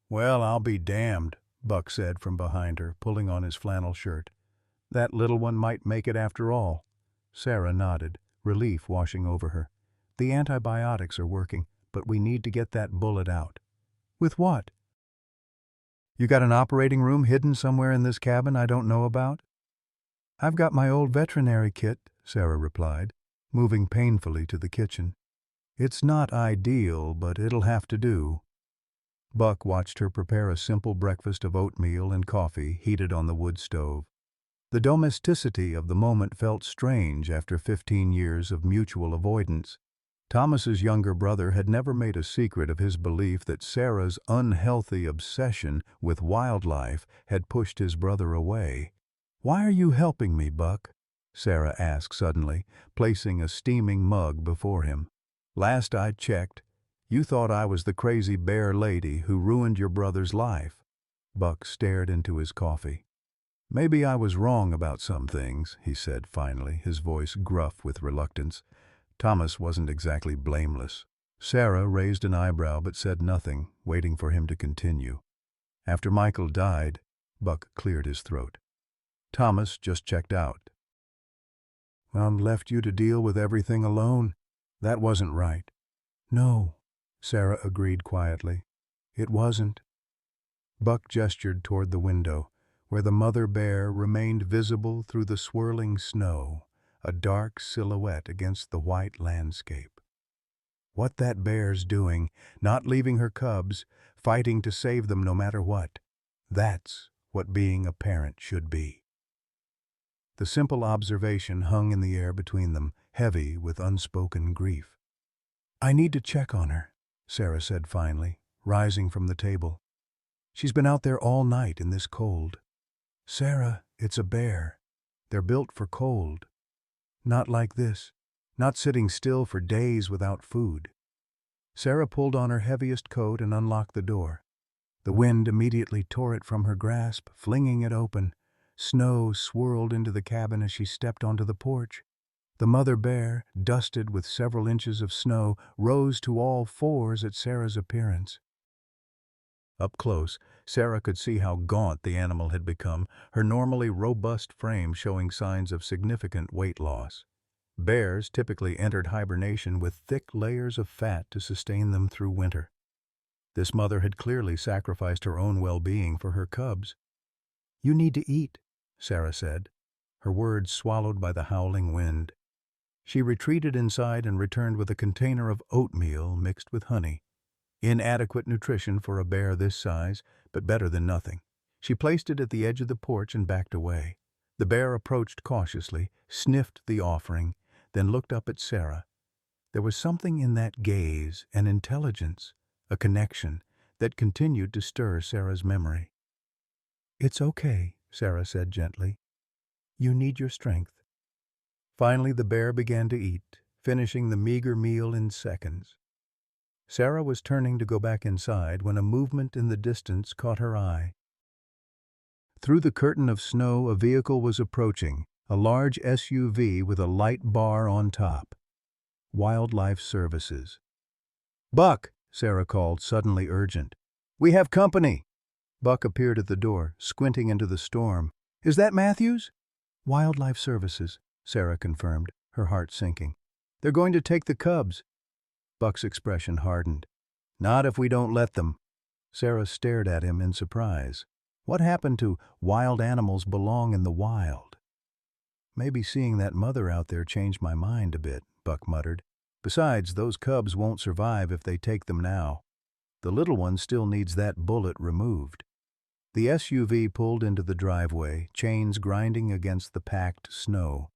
"Well, I'll be damned," Buck said from behind her, pulling on his flannel shirt. "That little one might make it after all." Sarah nodded, relief washing over her. "The antibiotics are working, but we need to get that bullet out." "With what?" You got an operating room hidden somewhere in this cabin I don't know about? I've got my old veterinary kit, Sarah replied, moving painfully to the kitchen. It's not ideal, but it'll have to do. Buck watched her prepare a simple breakfast of oatmeal and coffee heated on the wood stove. The domesticity of the moment felt strange after 15 years of mutual avoidance. Thomas's younger brother had never made a secret of his belief that Sarah's unhealthy obsession with wildlife had pushed his brother away. "Why are you helping me, Buck?" Sarah asked suddenly, placing a steaming mug before him. "Last I checked, you thought I was the crazy bear lady who ruined your brother's life." Buck stared into his coffee. "Maybe I was wrong about some things," he said finally, his voice gruff with reluctance. Thomas wasn't exactly blameless. Sarah raised an eyebrow but said nothing, waiting for him to continue. "After Michael died," Buck cleared his throat, "Thomas just checked out. Left you to deal with everything alone. That wasn't right." "No," Sarah agreed quietly. "It wasn't." Buck gestured toward the window, where the mother bear remained visible through the swirling snow, a dark silhouette against the white landscape. What that bear's doing, not leaving her cubs, fighting to save them no matter what, that's what being a parent should be. The simple observation hung in the air between them, heavy with unspoken grief. "I need to check on her," Sarah said finally, rising from the table. "She's been out there all night in this cold." "Sarah, it's a bear. They're built for cold. Not like this, not sitting still for days without food." Sarah pulled on her heaviest coat and unlocked the door. The wind immediately tore it from her grasp, flinging it open. Snow swirled into the cabin as she stepped onto the porch. The mother bear, dusted with several inches of snow, rose to all fours at Sarah's appearance. Up close, Sarah could see how gaunt the animal had become, her normally robust frame showing signs of significant weight loss. Bears typically entered hibernation with thick layers of fat to sustain them through winter. This mother had clearly sacrificed her own well-being for her cubs. "You need to eat," Sarah said, her words swallowed by the howling wind. She retreated inside and returned with a container of oatmeal mixed with honey. Inadequate nutrition for a bear this size, but better than nothing. She placed it at the edge of the porch and backed away. The bear approached cautiously, sniffed the offering, then looked up at Sarah. There was something in that gaze, an intelligence, a connection, that continued to stir Sarah's memory. "It's okay," Sarah said gently. "You need your strength." Finally, the bear began to eat, finishing the meager meal in seconds. Sarah was turning to go back inside when a movement in the distance caught her eye. Through the curtain of snow, a vehicle was approaching, a large SUV with a light bar on top. Wildlife Services. "Buck!" Sarah called, suddenly urgent. "We have company!" Buck appeared at the door, squinting into the storm. "Is that Matthews?" "Wildlife Services," Sarah confirmed, her heart sinking. "They're going to take the cubs." Buck's expression hardened. "Not if we don't let them." Sarah stared at him in surprise. What happened to "wild animals belong in the wild"? "Maybe seeing that mother out there changed my mind a bit," Buck muttered. "Besides, those cubs won't survive if they take them now. The little one still needs that bullet removed." The SUV pulled into the driveway, chains grinding against the packed snow.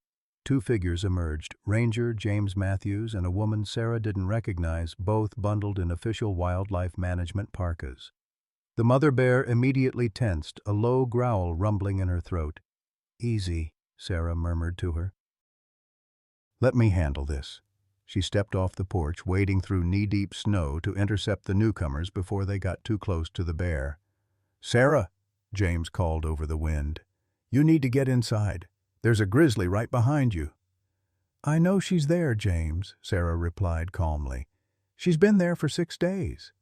Two figures emerged, Ranger James Matthews and a woman Sarah didn't recognize, both bundled in official wildlife management parkas. The mother bear immediately tensed, a low growl rumbling in her throat. "Easy," Sarah murmured to her. "Let me handle this." She stepped off the porch, wading through knee-deep snow to intercept the newcomers before they got too close to the bear. "Sarah," James called over the wind, "you need to get inside. There's a grizzly right behind you." "I know she's there, James," Sarah replied calmly. "She's been there for 6 days."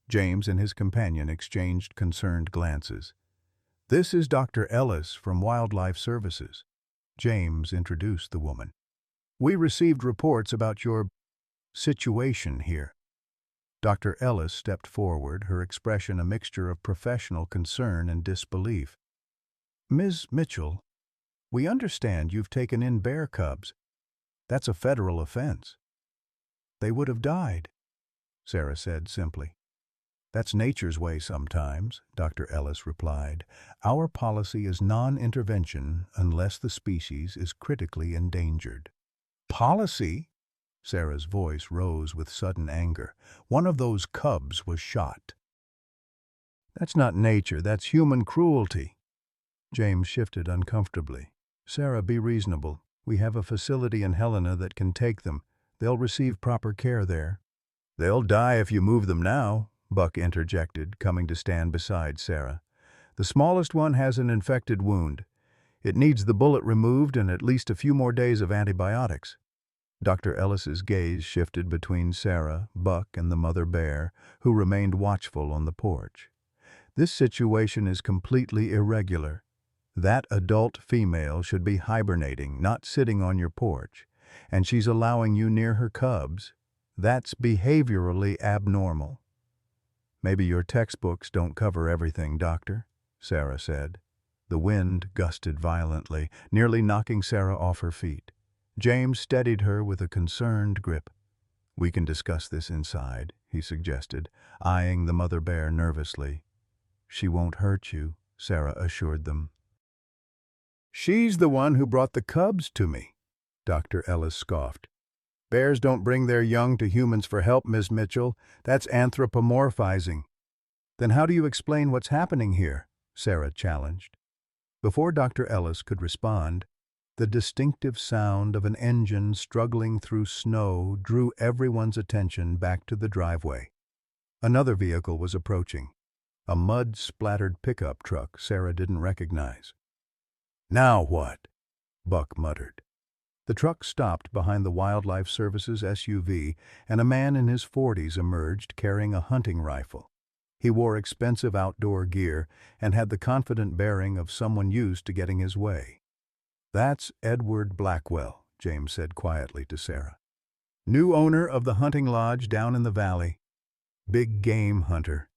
James and his companion exchanged concerned glances. "This is Dr. Ellis from Wildlife Services." James introduced the woman. "We received reports about your situation here." Dr. Ellis stepped forward, her expression a mixture of professional concern and disbelief. "Ms. Mitchell, we understand you've taken in bear cubs. That's a federal offense." "They would have died," Sarah said simply. "That's nature's way sometimes," Dr. Ellis replied. "Our policy is non-intervention unless the species is critically endangered." "Policy?" Sarah's voice rose with sudden anger. "One of those cubs was shot." "That's not nature, that's human cruelty." James shifted uncomfortably. "Sarah, be reasonable. We have a facility in Helena that can take them. They'll receive proper care there." "They'll die if you move them now," Buck interjected, coming to stand beside Sarah. "The smallest one has an infected wound. It needs the bullet removed and at least a few more days of antibiotics." Dr. Ellis's gaze shifted between Sarah, Buck, and the mother bear, who remained watchful on the porch. "This situation is completely irregular. That adult female should be hibernating, not sitting on your porch, and she's allowing you near her cubs. That's behaviorally abnormal." "Maybe your textbooks don't cover everything, Doctor," Sarah said. The wind gusted violently, nearly knocking Sarah off her feet. James steadied her with a concerned grip. "We can discuss this inside," he suggested, eyeing the mother bear nervously. "She won't hurt you," Sarah assured them. "She's the one who brought the cubs to me," Dr. Ellis scoffed. "Bears don't bring their young to humans for help, Miss Mitchell. That's anthropomorphizing." "Then how do you explain what's happening here?" Sarah challenged. Before Dr. Ellis could respond, the distinctive sound of an engine struggling through snow drew everyone's attention back to the driveway. Another vehicle was approaching, a mud-splattered pickup truck Sarah didn't recognize. "Now what?" Buck muttered. The truck stopped behind the Wildlife Services SUV, and a man in his 40s emerged carrying a hunting rifle. He wore expensive outdoor gear and had the confident bearing of someone used to getting his way. "That's Edward Blackwell," James said quietly to Sarah. "New owner of the hunting lodge down in the valley. Big game hunter."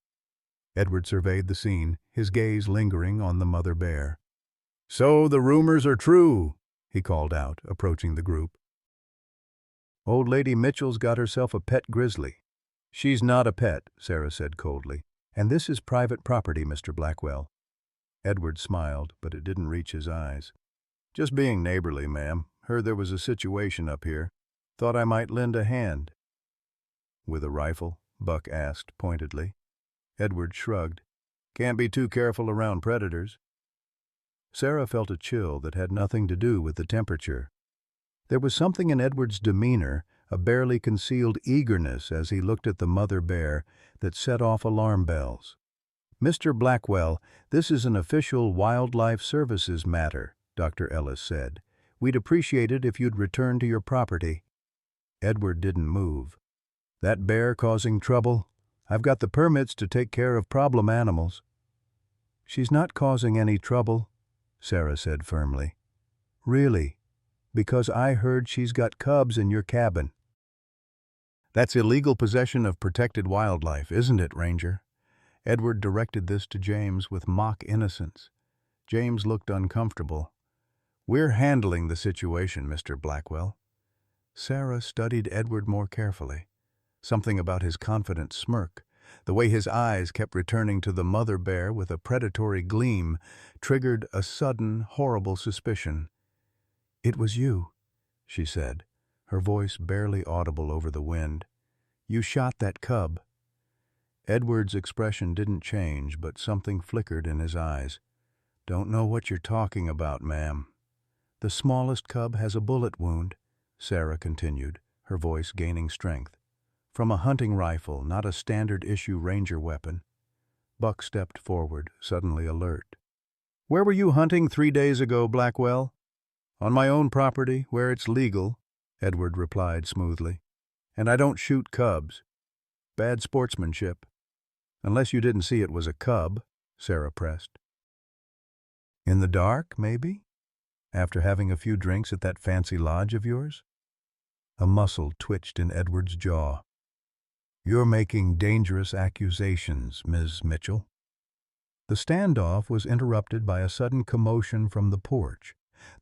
Edward surveyed the scene, his gaze lingering on the mother bear. "So the rumors are true," he called out, approaching the group. "Old Lady Mitchell's got herself a pet grizzly." "She's not a pet," Sarah said coldly. "And this is private property, Mr. Blackwell." Edward smiled, but it didn't reach his eyes. "Just being neighborly, ma'am. Heard there was a situation up here. Thought I might lend a hand." "With a rifle?" Buck asked pointedly. Edward shrugged. "Can't be too careful around predators." Sarah felt a chill that had nothing to do with the temperature. There was something in Edward's demeanor, a barely concealed eagerness as he looked at the mother bear, that set off alarm bells. "Mr. Blackwell, this is an official Wildlife Services matter," Dr. Ellis said. "We'd appreciate it if you'd return to your property." Edward didn't move. "That bear causing trouble? I've got the permits to take care of problem animals." "She's not causing any trouble," Sarah said firmly. "Really, because I heard she's got cubs in your cabin." "That's illegal possession of protected wildlife, isn't it, Ranger?" Edward directed this to James with mock innocence. James looked uncomfortable. "We're handling the situation, Mr. Blackwell." Sarah studied Edward more carefully. Something about his confident smirk, the way his eyes kept returning to the mother bear with a predatory gleam, triggered a sudden, horrible suspicion. "It was you," she said, her voice barely audible over the wind. "You shot that cub." Edward's expression didn't change, but something flickered in his eyes. "Don't know what you're talking about, ma'am." "The smallest cub has a bullet wound," Sarah continued, her voice gaining strength. "From a hunting rifle, not a standard-issue ranger weapon." Buck stepped forward, suddenly alert. "Where were you hunting 3 days ago, Blackwell?" "On my own property, where it's legal," Edward replied smoothly. "And I don't shoot cubs. Bad sportsmanship." "Unless you didn't see it was a cub," Sarah pressed. "In the dark, maybe? After having a few drinks at that fancy lodge of yours?" A muscle twitched in Edward's jaw. You're making dangerous accusations, Ms. Mitchell. The standoff was interrupted by a sudden commotion from the porch.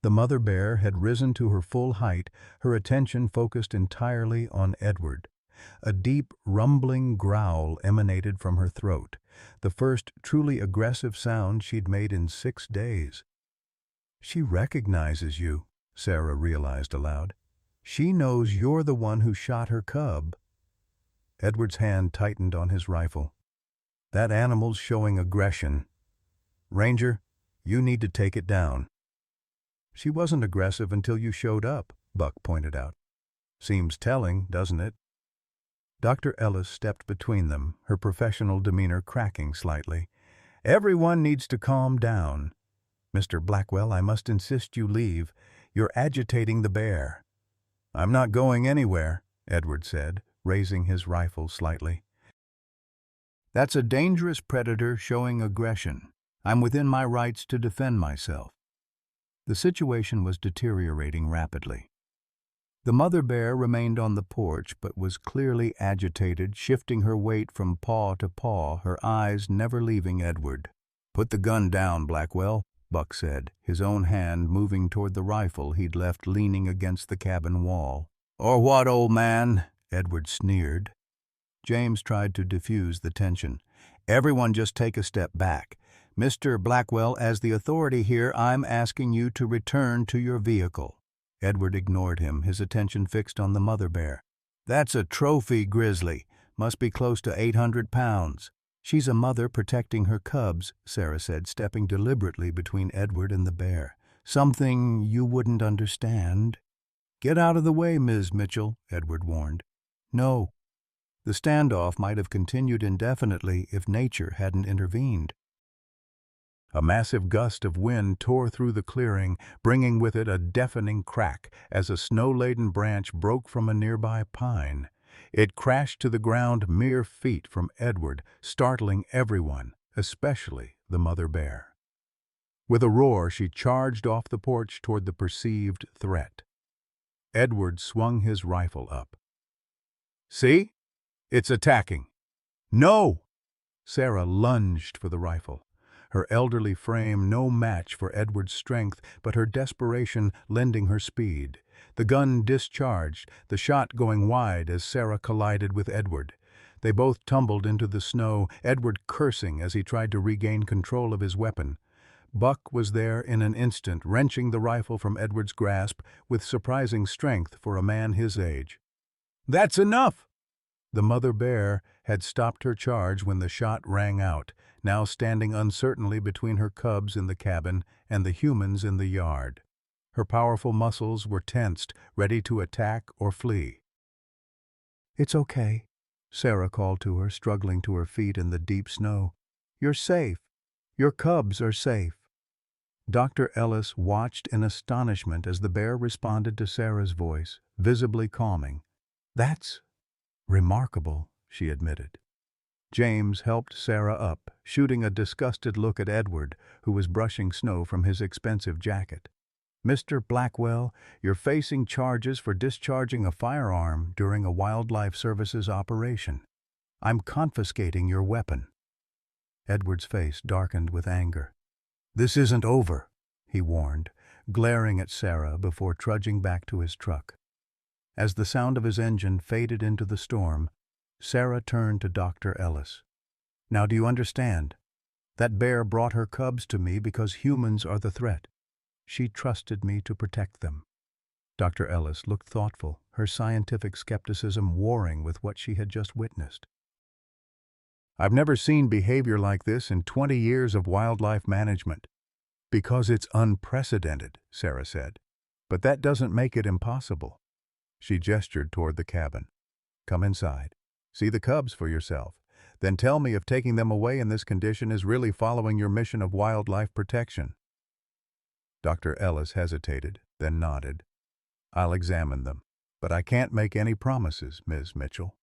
The mother bear had risen to her full height, her attention focused entirely on Edward. A deep, rumbling growl emanated from her throat, the first truly aggressive sound she'd made in 6 days. She recognizes you, Sarah realized aloud. She knows you're the one who shot her cub. Edward's hand tightened on his rifle. That animal's showing aggression. Ranger, you need to take it down. She wasn't aggressive until you showed up, Buck pointed out. Seems telling, doesn't it? Dr. Ellis stepped between them, her professional demeanor cracking slightly. Everyone needs to calm down. Mr. Blackwell, I must insist you leave. You're agitating the bear. I'm not going anywhere, Edward said, raising his rifle slightly. That's a dangerous predator showing aggression. I'm within my rights to defend myself. The situation was deteriorating rapidly. The mother bear remained on the porch but was clearly agitated, shifting her weight from paw to paw, her eyes never leaving Edward. Put the gun down, Blackwell, Buck said, his own hand moving toward the rifle he'd left leaning against the cabin wall. Or what, old man? Edward sneered. James tried to diffuse the tension. Everyone just take a step back. Mr. Blackwell, as the authority here, I'm asking you to return to your vehicle. Edward ignored him, his attention fixed on the mother bear. That's a trophy grizzly. Must be close to 800 pounds. She's a mother protecting her cubs, Sarah said, stepping deliberately between Edward and the bear. Something you wouldn't understand. Get out of the way, Ms. Mitchell, Edward warned. No. The standoff might have continued indefinitely if nature hadn't intervened. A massive gust of wind tore through the clearing, bringing with it a deafening crack as a snow-laden branch broke from a nearby pine. It crashed to the ground mere feet from Edward, startling everyone, especially the mother bear. With a roar, she charged off the porch toward the perceived threat. Edward swung his rifle up. See? It's attacking. No! Sarah lunged for the rifle. Her elderly frame no match for Edward's strength, but her desperation lending her speed. The gun discharged, the shot going wide as Sarah collided with Edward. They both tumbled into the snow, Edward cursing as he tried to regain control of his weapon. Buck was there in an instant, wrenching the rifle from Edward's grasp with surprising strength for a man his age. That's enough! The mother bear had stopped her charge when the shot rang out, now standing uncertainly between her cubs in the cabin and the humans in the yard. Her powerful muscles were tensed, ready to attack or flee. It's okay, Sarah called to her, struggling to her feet in the deep snow. You're safe. Your cubs are safe. Dr. Ellis watched in astonishment as the bear responded to Sarah's voice, visibly calming. That's remarkable, she admitted. James helped Sarah up, shooting a disgusted look at Edward, who was brushing snow from his expensive jacket. Mr. Blackwell, you're facing charges for discharging a firearm during a Wildlife Services operation. I'm confiscating your weapon. Edward's face darkened with anger. This isn't over, he warned, glaring at Sarah before trudging back to his truck. As the sound of his engine faded into the storm, Sarah turned to Dr. Ellis. Now do you understand? That bear brought her cubs to me because humans are the threat. She trusted me to protect them. Dr. Ellis looked thoughtful, her scientific skepticism warring with what she had just witnessed. I've never seen behavior like this in 20 years of wildlife management. Because it's unprecedented, Sarah said. But that doesn't make it impossible. She gestured toward the cabin. Come inside. See the cubs for yourself. Then tell me if taking them away in this condition is really following your mission of wildlife protection. Dr. Ellis hesitated, then nodded. I'll examine them, but I can't make any promises, Ms. Mitchell.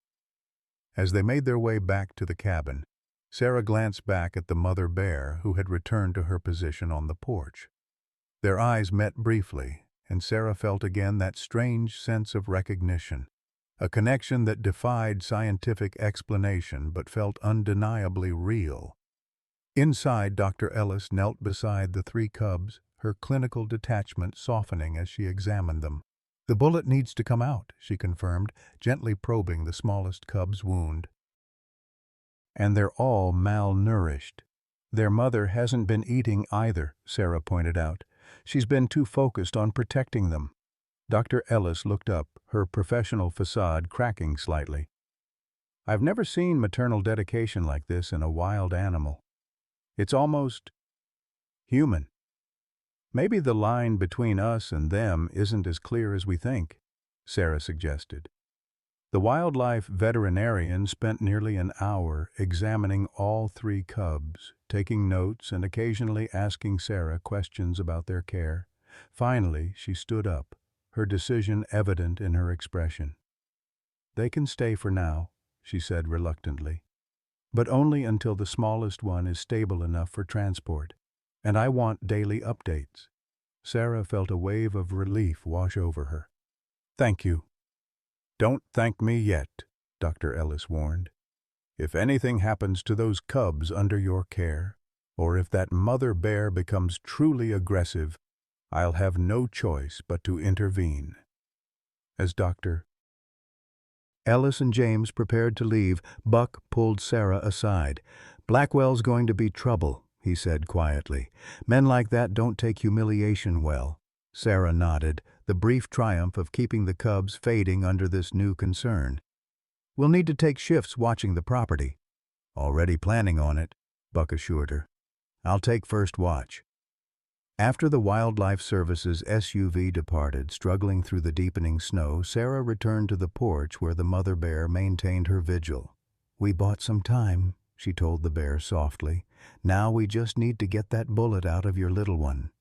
As they made their way back to the cabin, Sarah glanced back at the mother bear who had returned to her position on the porch. Their eyes met briefly, and Sarah felt again that strange sense of recognition. a connection that defied scientific explanation but felt undeniably real. Inside, Dr. Ellis knelt beside the three cubs, her clinical detachment softening as she examined them. "The bullet needs to come out," she confirmed, gently probing the smallest cub's wound. "And they're all malnourished. Their mother hasn't been eating either," Sarah pointed out. "She's been too focused on protecting them." Dr. Ellis looked up, her professional facade cracking slightly. "I've never seen maternal dedication like this in a wild animal. It's almost human. Maybe the line between us and them isn't as clear as we think," Sarah suggested. The wildlife veterinarian spent nearly an hour examining all three cubs, taking notes and occasionally asking Sarah questions about their care. Finally, she stood up, her decision evident in her expression. "They can stay for now," she said reluctantly, "but only until the smallest one is stable enough for transport, and I want daily updates." Sarah felt a wave of relief wash over her. "Thank you." "Don't thank me yet," Dr. Ellis warned. "If anything happens to those cubs under your care, or if that mother bear becomes truly aggressive, I'll have no choice but to intervene." As Dr. Ellis and James prepared to leave, Buck pulled Sarah aside. "Blackwell's going to be trouble," he said quietly. "Men like that don't take humiliation well." Sarah nodded, the brief triumph of keeping the cubs fading under this new concern. "We'll need to take shifts watching the property." "Already planning on it," Buck assured her. "I'll take first watch." After the Wildlife Service's SUV departed, struggling through the deepening snow, Sarah returned to the porch where the mother bear maintained her vigil. "We bought some time," she told the bear softly. "Now we just need to get that bullet out of your little one."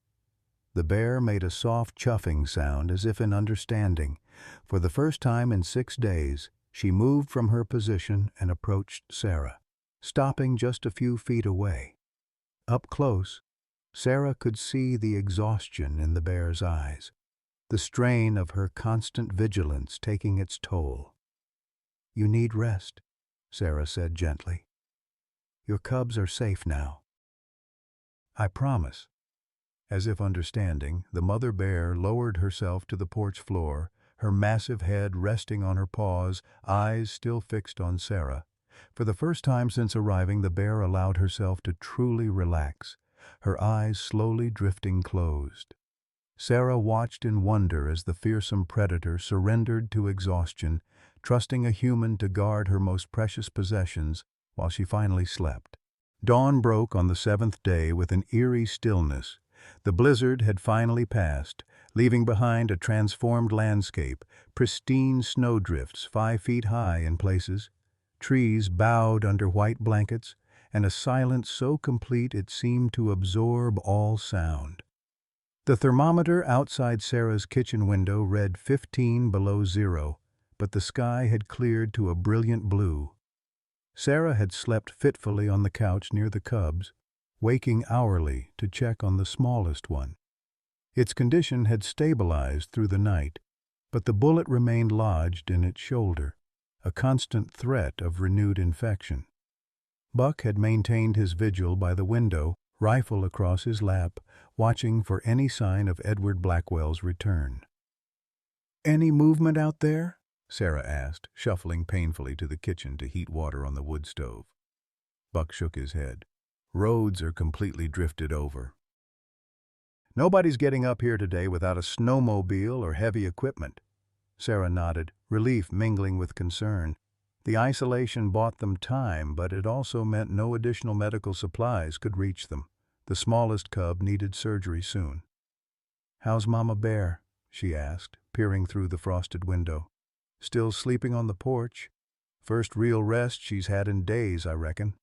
The bear made a soft chuffing sound as if in understanding. For the first time in 6 days, she moved from her position and approached Sarah, stopping just a few feet away. Up close, Sarah could see the exhaustion in the bear's eyes, the strain of her constant vigilance taking its toll. "You need rest," Sarah said gently. "Your cubs are safe now." "I promise." As if understanding, the mother bear lowered herself to the porch floor, her massive head resting on her paws, eyes still fixed on Sarah. For the first time since arriving, the bear allowed herself to truly relax, her eyes slowly drifting closed. Sarah watched in wonder as the fearsome predator surrendered to exhaustion, trusting a human to guard her most precious possessions while she finally slept. Dawn broke on the 7th day with an eerie stillness. The blizzard had finally passed, leaving behind a transformed landscape, pristine snowdrifts 5 feet high in places, trees bowed under white blankets, and a silence so complete it seemed to absorb all sound. The thermometer outside Sarah's kitchen window read 15 below zero, but the sky had cleared to a brilliant blue. Sarah had slept fitfully on the couch near the cubs, waking hourly to check on the smallest one. Its condition had stabilized through the night, but the bullet remained lodged in its shoulder, a constant threat of renewed infection. Buck had maintained his vigil by the window, rifle across his lap, watching for any sign of Edward Blackwell's return. "Any movement out there?" Sarah asked, shuffling painfully to the kitchen to heat water on the wood stove. Buck shook his head. "Roads are completely drifted over. Nobody's getting up here today without a snowmobile or heavy equipment." Sarah nodded, relief mingling with concern. The isolation bought them time, but it also meant no additional medical supplies could reach them. The smallest cub needed surgery soon. "How's Mama Bear?" she asked, peering through the frosted window. "Still sleeping on the porch. First real rest she's had in days, I reckon."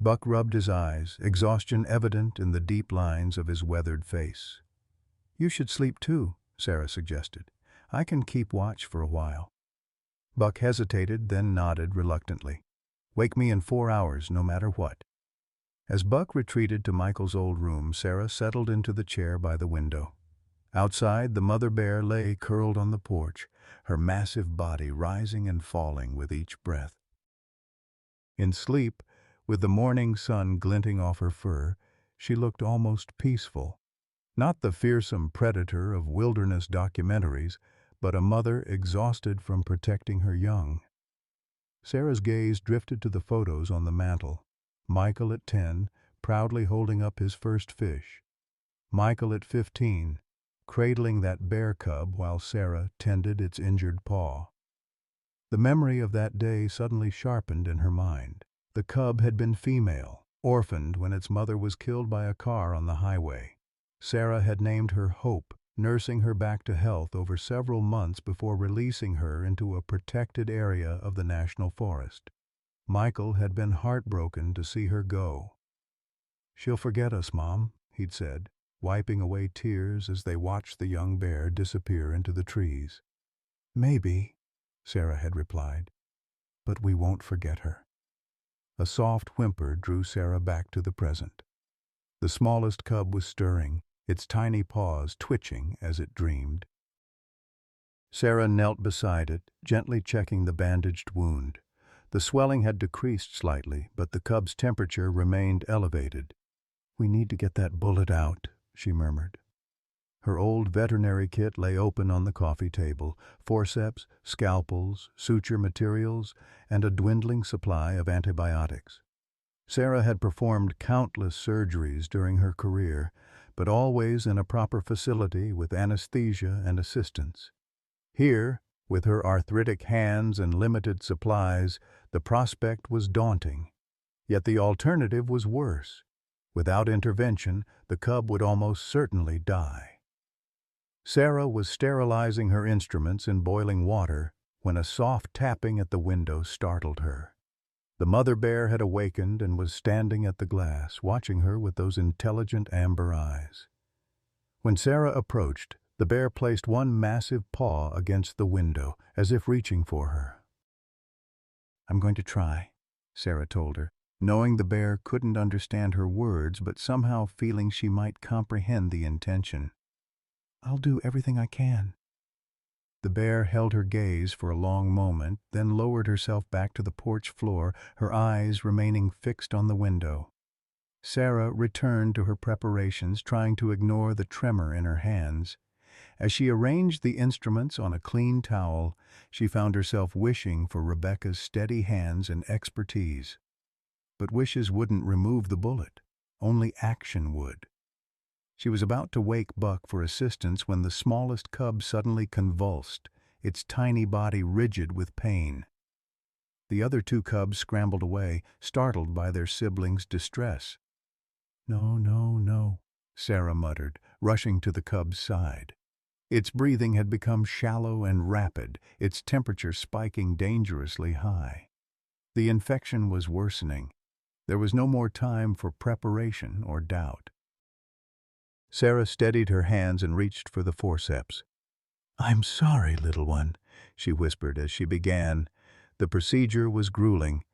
Buck rubbed his eyes, exhaustion evident in the deep lines of his weathered face. "You should sleep too," Sarah suggested. "I can keep watch for a while." Buck hesitated, then nodded reluctantly. "Wake me in 4 hours, no matter what." As Buck retreated to Michael's old room, Sarah settled into the chair by the window. Outside, the mother bear lay curled on the porch, her massive body rising and falling with each breath. In sleep, with the morning sun glinting off her fur, she looked almost peaceful. Not the fearsome predator of wilderness documentaries, but a mother exhausted from protecting her young. Sarah's gaze drifted to the photos on the mantel. Michael at 10, proudly holding up his first fish. Michael at 15, cradling that bear cub while Sarah tended its injured paw. The memory of that day suddenly sharpened in her mind. The cub had been female, orphaned when its mother was killed by a car on the highway. Sarah had named her Hope, nursing her back to health over several months before releasing her into a protected area of the national forest. Michael had been heartbroken to see her go. "She'll forget us, Mom," he'd said, wiping away tears as they watched the young bear disappear into the trees. "Maybe," Sarah had replied, "but we won't forget her." A soft whimper drew Sarah back to the present. The smallest cub was stirring, its tiny paws twitching as it dreamed. Sarah knelt beside it, gently checking the bandaged wound. The swelling had decreased slightly, but the cub's temperature remained elevated. "We need to get that bullet out," she murmured. Her old veterinary kit lay open on the coffee table: forceps, scalpels, suture materials, and a dwindling supply of antibiotics. Sarah had performed countless surgeries during her career, but always in a proper facility with anesthesia and assistance. Here, with her arthritic hands and limited supplies, the prospect was daunting. Yet the alternative was worse. Without intervention, the cub would almost certainly die. Sarah was sterilizing her instruments in boiling water when a soft tapping at the window startled her. The mother bear had awakened and was standing at the glass, watching her with those intelligent amber eyes. When Sarah approached, the bear placed one massive paw against the window, as if reaching for her. "I'm going to try," Sarah told her, knowing the bear couldn't understand her words but somehow feeling she might comprehend the intention. "I'll do everything I can." The bear held her gaze for a long moment, then lowered herself back to the porch floor, her eyes remaining fixed on the window. Sarah returned to her preparations, trying to ignore the tremor in her hands. As she arranged the instruments on a clean towel, she found herself wishing for Rebecca's steady hands and expertise. But wishes wouldn't remove the bullet. Only action would. She was about to wake Buck for assistance when the smallest cub suddenly convulsed, its tiny body rigid with pain. The other two cubs scrambled away, startled by their siblings' distress. "No, no, no," Sarah muttered, rushing to the cub's side. Its breathing had become shallow and rapid, its temperature spiking dangerously high. The infection was worsening. There was no more time for preparation or doubt. Sarah steadied her hands and reached for the forceps. "I'm sorry, little one," she whispered as she began. The procedure was grueling.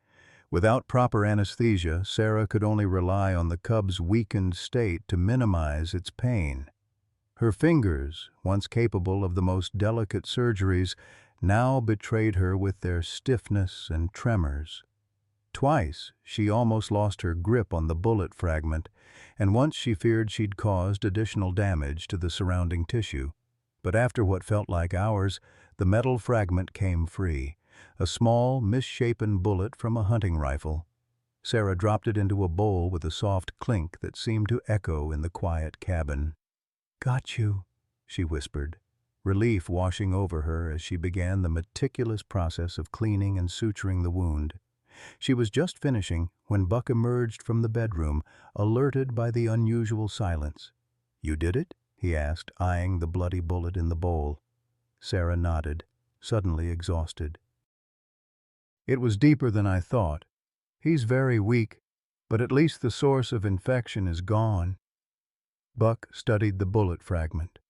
Without proper anesthesia, Sarah could only rely on the cub's weakened state to minimize its pain. Her fingers, once capable of the most delicate surgeries, now betrayed her with their stiffness and tremors. Twice she almost lost her grip on the bullet fragment, and once she feared she'd caused additional damage to the surrounding tissue. But after what felt like hours, the metal fragment came free, a small, misshapen bullet from a hunting rifle. Sarah dropped it into a bowl with a soft clink that seemed to echo in the quiet cabin. "Got you," she whispered, relief washing over her as she began the meticulous process of cleaning and suturing the wound. She was just finishing when Buck emerged from the bedroom, alerted by the unusual silence. "You did it?" he asked, eyeing the bloody bullet in the bowl. Sarah nodded, suddenly exhausted. "It was deeper than I thought. He's very weak, but at least the source of infection is gone." Buck studied the bullet fragment.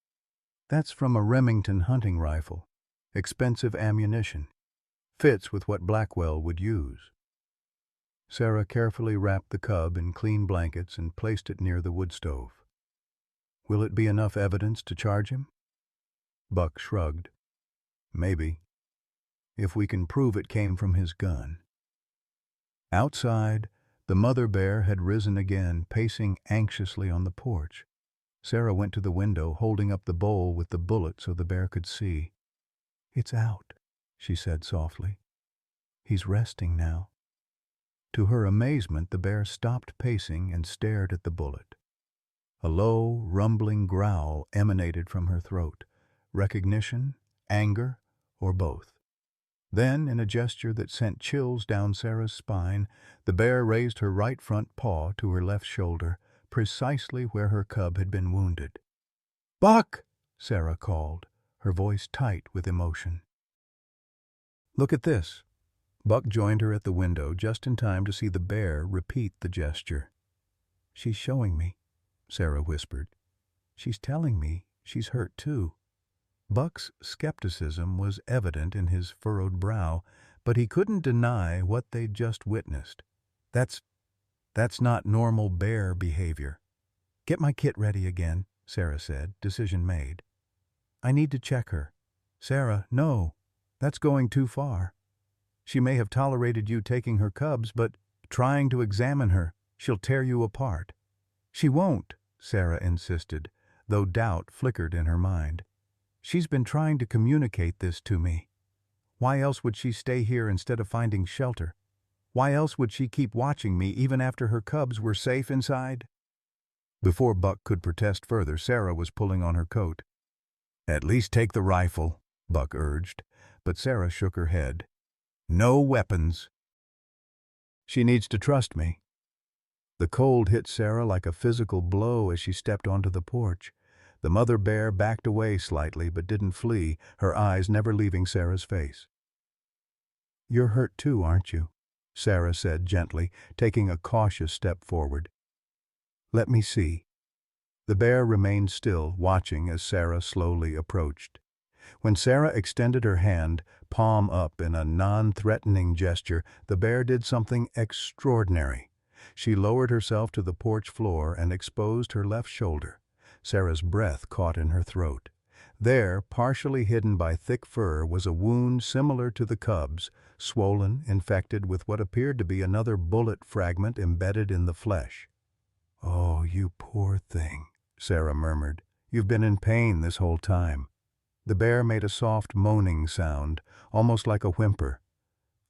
"That's from a Remington hunting rifle. Expensive ammunition. Fits with what Blackwell would use." Sarah carefully wrapped the cub in clean blankets and placed it near the wood stove. "Will it be enough evidence to charge him?" Buck shrugged. Maybe, if we can prove it came from his gun. Outside, the mother bear had risen again, pacing anxiously on the porch. Sarah went to the window, holding up the bowl with the bullet so the bear could see. "It's out," she said softly. "He's resting now." To her amazement, the bear stopped pacing and stared at the bullet. A low, rumbling growl emanated from her throat. Recognition, anger, or both. Then, in a gesture that sent chills down Sarah's spine, the bear raised her right front paw to her left shoulder, precisely where her cub had been wounded. "Buck!" Sarah called, her voice tight with emotion. "Look at this." Buck joined her at the window just in time to see the bear repeat the gesture. "She's showing me," Sarah whispered. "She's telling me she's hurt too." Buck's skepticism was evident in his furrowed brow, but he couldn't deny what they'd just witnessed. That's not normal bear behavior." "Get my kit ready again," Sarah said, decision made. "I need to check her." "Sarah, no. That's going too far. She may have tolerated you taking her cubs, but trying to examine her, she'll tear you apart." "She won't," Sarah insisted, though doubt flickered in her mind. "She's been trying to communicate this to me. Why else would she stay here instead of finding shelter? Why else would she keep watching me even after her cubs were safe inside?" Before Buck could protest further, Sarah was pulling on her coat. "At least take the rifle," Buck urged, but Sarah shook her head. "No weapons." "She needs to trust me." The cold hit Sarah like a physical blow as she stepped onto the porch. The mother bear backed away slightly but didn't flee, her eyes never leaving Sarah's face. "You're hurt too, aren't you?" Sarah said gently, taking a cautious step forward. "Let me see." The bear remained still, watching as Sarah slowly approached. When Sarah extended her hand, palm up in a non-threatening gesture, the bear did something extraordinary. She lowered herself to the porch floor and exposed her left shoulder. Sarah's breath caught in her throat. There, partially hidden by thick fur, was a wound similar to the cub's, swollen, infected with what appeared to be another bullet fragment embedded in the flesh. "Oh, you poor thing," Sarah murmured. "You've been in pain this whole time." The bear made a soft moaning sound, almost like a whimper.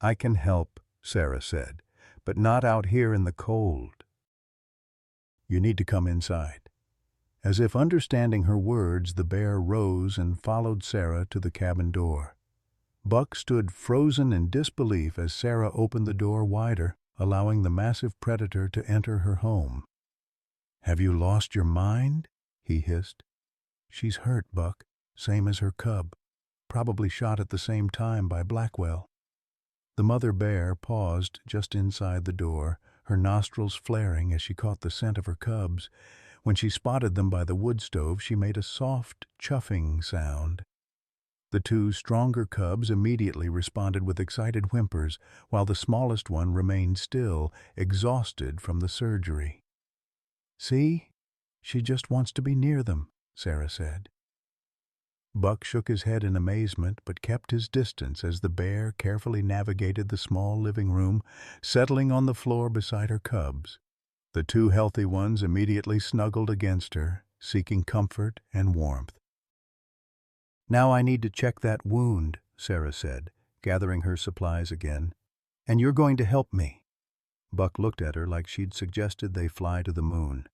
"I can help," Sarah said, "but not out here in the cold. You need to come inside." As if understanding her words, the bear rose and followed Sarah to the cabin door. Buck stood frozen in disbelief as Sarah opened the door wider, allowing the massive predator to enter her home. "Have you lost your mind?" he hissed. "She's hurt, Buck, same as her cub. Probably shot at the same time by Blackwell." The mother bear paused just inside the door, her nostrils flaring as she caught the scent of her cubs. When she spotted them by the wood stove, she made a soft, chuffing sound. The two stronger cubs immediately responded with excited whimpers, while the smallest one remained still, exhausted from the surgery. "See? She just wants to be near them," Sarah said. Buck shook his head in amazement but kept his distance as the bear carefully navigated the small living room, settling on the floor beside her cubs. The two healthy ones immediately snuggled against her, seeking comfort and warmth. "Now I need to check that wound," Sarah said, gathering her supplies again. "And you're going to help me." Buck looked at her like she'd suggested they fly to the moon.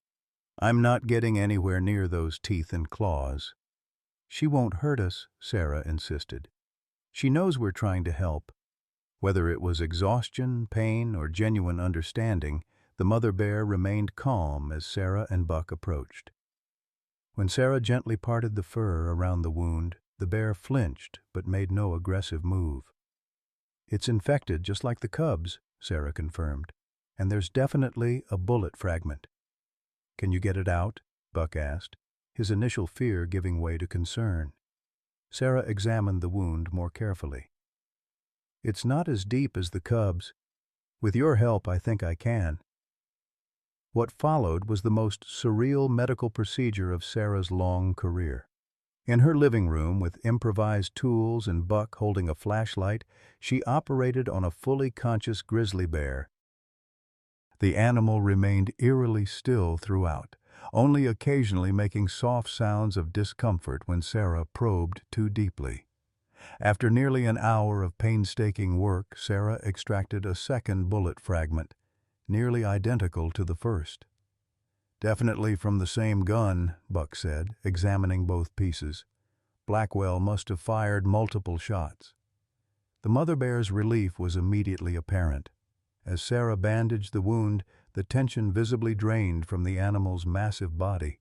"I'm not getting anywhere near those teeth and claws." "She won't hurt us," Sarah insisted. "She knows we're trying to help." Whether it was exhaustion, pain, or genuine understanding, the mother bear remained calm as Sarah and Buck approached. When Sarah gently parted the fur around the wound, the bear flinched but made no aggressive move. "It's infected just like the cubs," Sarah confirmed, "and there's definitely a bullet fragment." "Can you get it out?" Buck asked, his initial fear giving way to concern. Sarah examined the wound more carefully. "It's not as deep as the cubs. With your help, I think I can." What followed was the most surreal medical procedure of Sarah's long career. In her living room, with improvised tools and Buck holding a flashlight, she operated on a fully conscious grizzly bear. The animal remained eerily still throughout, only occasionally making soft sounds of discomfort when Sarah probed too deeply. After nearly an hour of painstaking work, Sarah extracted a second bullet fragment, nearly identical to the first. "Definitely from the same gun," Buck said, examining both pieces. "Blackwell must have fired multiple shots." The mother bear's relief was immediately apparent. As Sarah bandaged the wound, the tension visibly drained from the animal's massive body.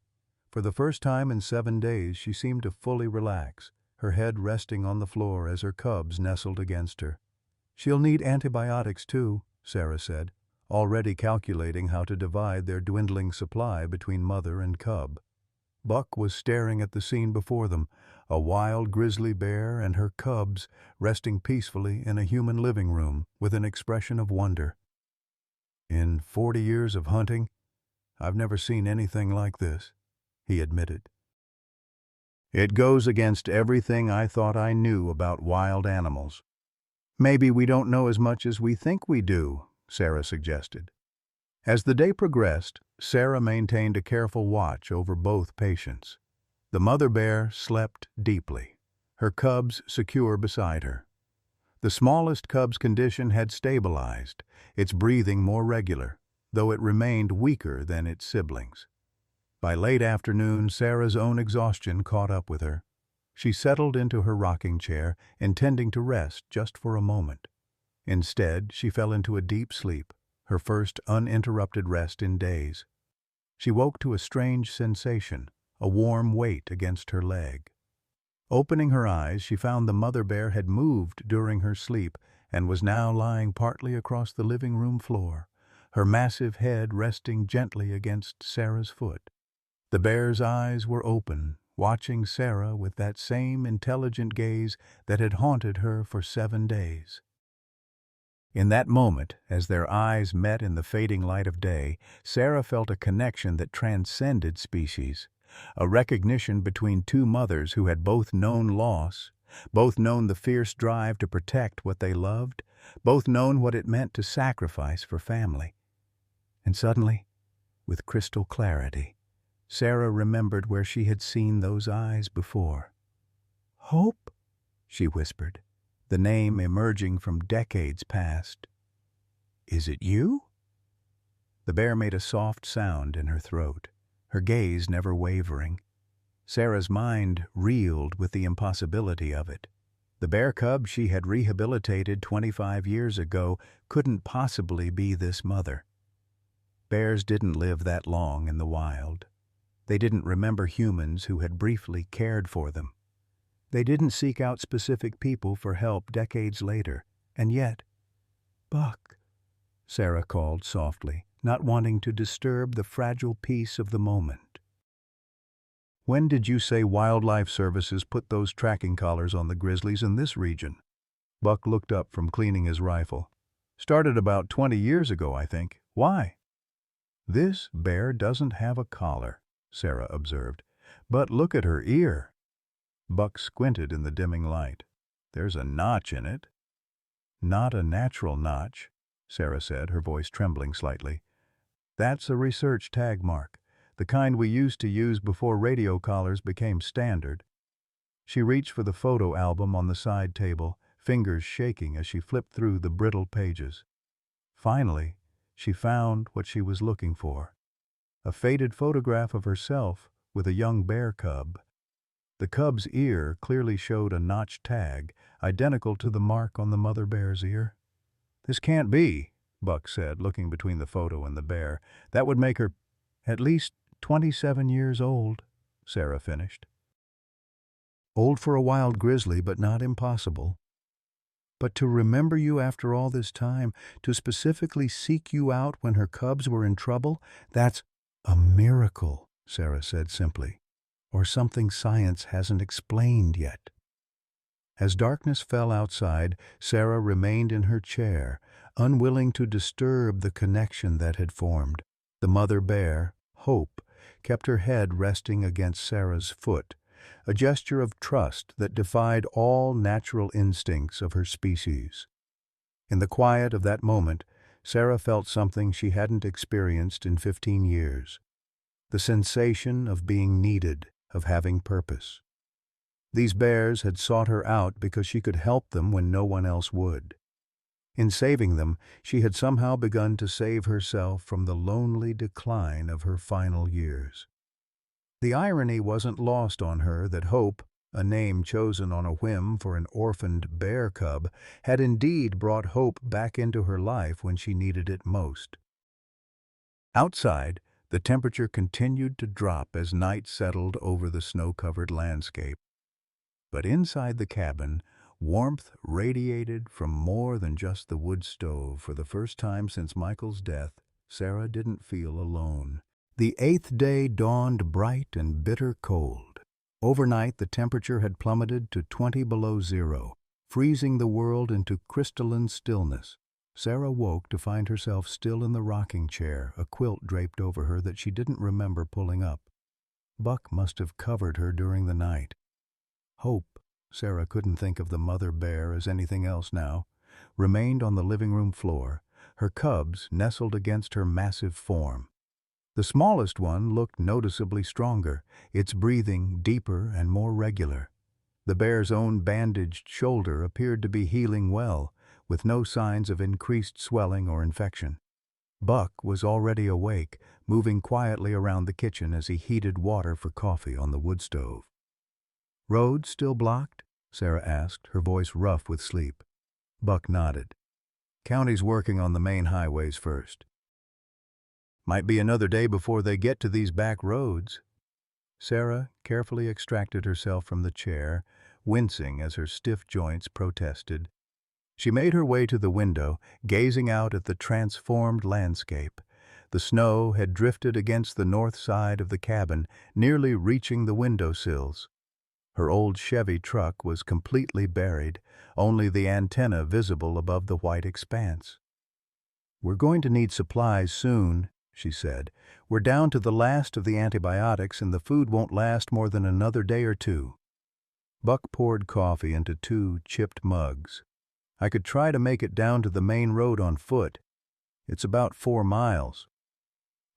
For the first time in 7 days, she seemed to fully relax, her head resting on the floor as her cubs nestled against her. "She'll need antibiotics too," Sarah said, already calculating how to divide their dwindling supply between mother and cub. Buck was staring at the scene before them, a wild grizzly bear and her cubs resting peacefully in a human living room with an expression of wonder. "In 40 years of hunting, I've never seen anything like this," he admitted. "It goes against everything I thought I knew about wild animals." "Maybe we don't know as much as we think we do," Sarah suggested. As the day progressed, Sarah maintained a careful watch over both patients. The mother bear slept deeply, her cubs secure beside her. The smallest cub's condition had stabilized, its breathing more regular, though it remained weaker than its siblings. By late afternoon, Sarah's own exhaustion caught up with her. She settled into her rocking chair, intending to rest just for a moment. Instead, she fell into a deep sleep, her first uninterrupted rest in days. She woke to a strange sensation, a warm weight against her leg. Opening her eyes, she found the mother bear had moved during her sleep and was now lying partly across the living room floor, her massive head resting gently against Sarah's foot. The bear's eyes were open, watching Sarah with that same intelligent gaze that had haunted her for 7 days. In that moment, as their eyes met in the fading light of day, Sarah felt a connection that transcended species, a recognition between two mothers who had both known loss, both known the fierce drive to protect what they loved, both known what it meant to sacrifice for family. And suddenly, with crystal clarity, Sarah remembered where she had seen those eyes before. "Hope?" she whispered, the name emerging from decades past. "Is it you?" The bear made a soft sound in her throat, her gaze never wavering. Sarah's mind reeled with the impossibility of it. The bear cub she had rehabilitated 25 years ago couldn't possibly be this mother. Bears didn't live that long in the wild. They didn't remember humans who had briefly cared for them. They didn't seek out specific people for help decades later, and yet, "Buck," Sarah called softly, not wanting to disturb the fragile peace of the moment. "When did you say Wildlife Services put those tracking collars on the grizzlies in this region?" Buck looked up from cleaning his rifle. "Started about 20 years ago, I think. Why?" "This bear doesn't have a collar," Sarah observed. "But look at her ear." Buck squinted in the dimming light. "There's a notch in it." "Not a natural notch," Sarah said, her voice trembling slightly. "That's a research tag mark, the kind we used to use before radio collars became standard." She reached for the photo album on the side table, fingers shaking as she flipped through the brittle pages. Finally, she found what she was looking for: a faded photograph of herself with a young bear cub. The cub's ear clearly showed a notched tag, identical to the mark on the mother bear's ear. "This can't be," Buck said, looking between the photo and the bear. "That would make her at least 27 years old," Sarah finished. "Old for a wild grizzly, but not impossible. But to remember you after all this time, to specifically seek you out when her cubs were in trouble, that's a miracle," Sarah said simply, "or something science hasn't explained yet." As darkness fell outside, Sarah remained in her chair, unwilling to disturb the connection that had formed. The mother bear, Hope, kept her head resting against Sarah's foot, a gesture of trust that defied all natural instincts of her species. In the quiet of that moment, Sarah felt something she hadn't experienced in 15 years. The sensation of being needed, of having purpose. These bears had sought her out because she could help them when no one else would. In saving them, she had somehow begun to save herself from the lonely decline of her final years. The irony wasn't lost on her that Hope, a name chosen on a whim for an orphaned bear cub, had indeed brought hope back into her life when she needed it most. Outside, the temperature continued to drop as night settled over the snow-covered landscape. But inside the cabin, warmth radiated from more than just the wood stove. For the first time since Michael's death, Sarah didn't feel alone. The 8th day dawned bright and bitter cold. Overnight, the temperature had plummeted to 20 below zero, freezing the world into crystalline stillness. Sarah woke to find herself still in the rocking chair, a quilt draped over her that she didn't remember pulling up. Buck must have covered her during the night. Hope, Sarah couldn't think of the mother bear as anything else now, remained on the living room floor, her cubs nestled against her massive form. The smallest one looked noticeably stronger, its breathing deeper and more regular. The bear's own bandaged shoulder appeared to be healing well, with no signs of increased swelling or infection. Buck was already awake, moving quietly around the kitchen as he heated water for coffee on the wood stove. "Road still blocked?" Sarah asked, her voice rough with sleep. Buck nodded. "County's working on the main highways first. Might be another day before they get to these back roads." Sarah carefully extracted herself from the chair, wincing as her stiff joints protested. She made her way to the window, gazing out at the transformed landscape. The snow had drifted against the north side of the cabin, nearly reaching the windowsills. Her old Chevy truck was completely buried, only the antenna visible above the white expanse. "We're going to need supplies soon," she said. "We're down to the last of the antibiotics and the food won't last more than another day or two." Buck poured coffee into 2 chipped mugs. "I could try to make it down to the main road on foot. It's about 4 miles.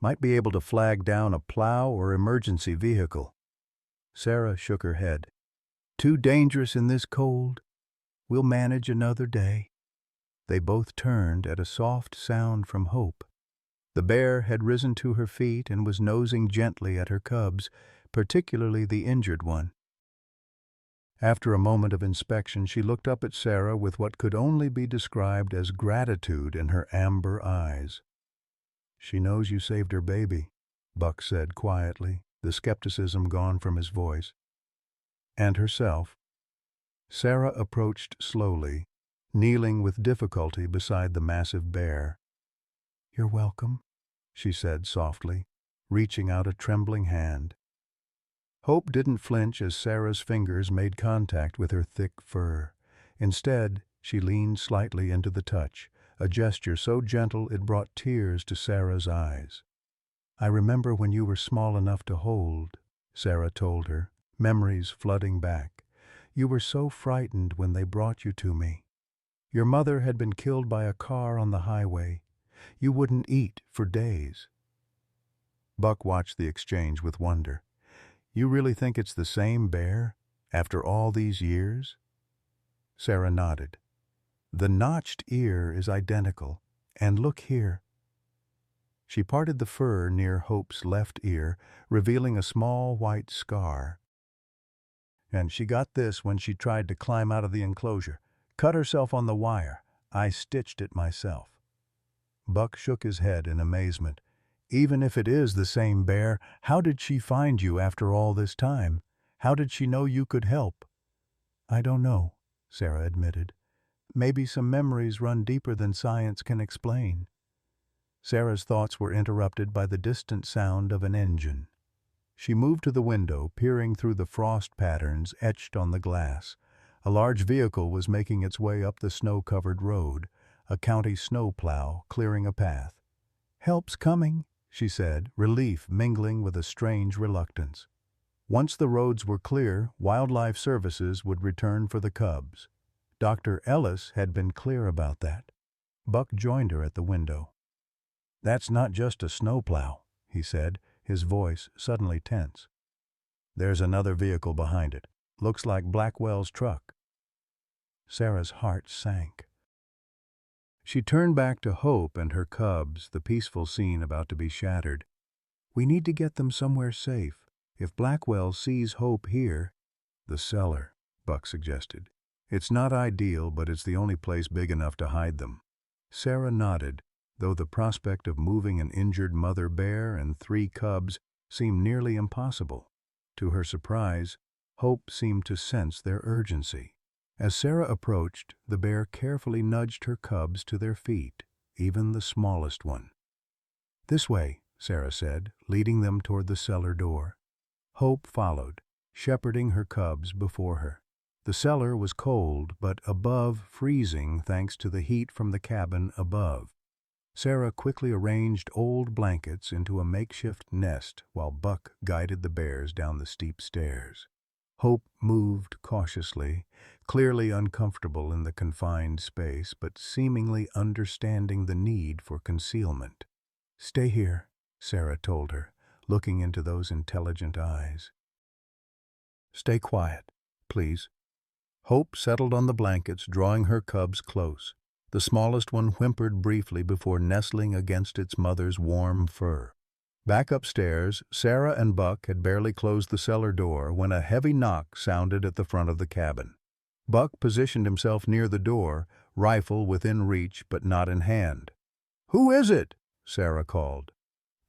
Might be able to flag down a plow or emergency vehicle." Sarah shook her head. "Too dangerous in this cold. We'll manage another day." They both turned at a soft sound from Hope. The bear had risen to her feet and was nosing gently at her cubs, particularly the injured one. After a moment of inspection, she looked up at Sarah with what could only be described as gratitude in her amber eyes. "She knows you saved her baby," Buck said quietly, the skepticism gone from his voice. "And herself." Sarah approached slowly, kneeling with difficulty beside the massive bear. "You're welcome," she said softly, reaching out a trembling hand. Hope didn't flinch as Sarah's fingers made contact with her thick fur. Instead, she leaned slightly into the touch, a gesture so gentle it brought tears to Sarah's eyes. "I remember when you were small enough to hold," Sarah told her, memories flooding back. "You were so frightened when they brought you to me. Your mother had been killed by a car on the highway. You wouldn't eat for days." Buck watched the exchange with wonder. "You really think it's the same bear, after all these years?" Sarah nodded. "The notched ear is identical, and look here." She parted the fur near Hope's left ear, revealing a small white scar. "And she got this when she tried to climb out of the enclosure. Cut herself on the wire. I stitched it myself." Buck shook his head in amazement. "Even if it is the same bear, how did she find you after all this time? How did she know you could help?" "I don't know," Sarah admitted. "Maybe some memories run deeper than science can explain." Sarah's thoughts were interrupted by the distant sound of an engine. She moved to the window, peering through the frost patterns etched on the glass. A large vehicle was making its way up the snow-covered road, a county snowplow clearing a path. "Help's coming," she said, relief mingling with a strange reluctance. Once the roads were clear, Wildlife Services would return for the cubs. Dr. Ellis had been clear about that. Buck joined her at the window. "That's not just a snowplow," he said, his voice suddenly tense. "There's another vehicle behind it. Looks like Blackwell's truck." Sarah's heart sank. She turned back to Hope and her cubs, the peaceful scene about to be shattered. "We need to get them somewhere safe. If Blackwell sees Hope here—" "The cellar," Buck suggested. "It's not ideal, but it's the only place big enough to hide them." Sarah nodded, though the prospect of moving an injured mother bear and 3 cubs seemed nearly impossible. To her surprise, Hope seemed to sense their urgency. As Sarah approached, the bear carefully nudged her cubs to their feet, even the smallest one. "This way," Sarah said, leading them toward the cellar door. Hope followed, shepherding her cubs before her. The cellar was cold, but above freezing thanks to the heat from the cabin above. Sarah quickly arranged old blankets into a makeshift nest while Buck guided the bears down the steep stairs. Hope moved cautiously, clearly uncomfortable in the confined space, but seemingly understanding the need for concealment. "Stay here," Sarah told her, looking into those intelligent eyes. "Stay quiet, please." Hope settled on the blankets, drawing her cubs close. The smallest one whimpered briefly before nestling against its mother's warm fur. Back upstairs, Sarah and Buck had barely closed the cellar door when a heavy knock sounded at the front of the cabin. Buck positioned himself near the door, rifle within reach but not in hand. "Who is it?" Sarah called.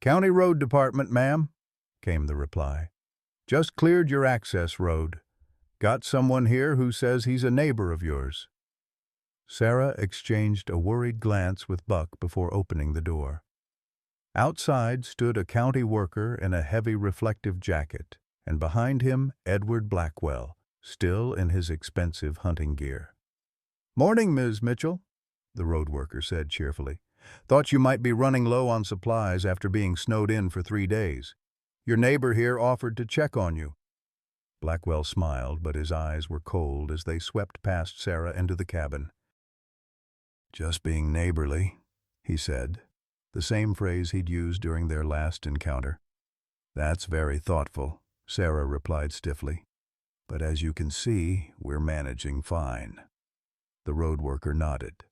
"County Road Department, ma'am," came the reply. "Just cleared your access road. Got someone here who says he's a neighbor of yours." Sarah exchanged a worried glance with Buck before opening the door. Outside stood a county worker in a heavy reflective jacket, and behind him Edward Blackwell, still in his expensive hunting gear. "Morning, Ms. Mitchell," the road worker said cheerfully. "Thought you might be running low on supplies after being snowed in for 3 days. Your neighbor here offered to check on you." Blackwell smiled, but his eyes were cold as they swept past Sarah into the cabin. "Just being neighborly," he said, the same phrase he'd used during their last encounter. "That's very thoughtful," Sarah replied stiffly. "But as you can see, we're managing fine." The road worker nodded.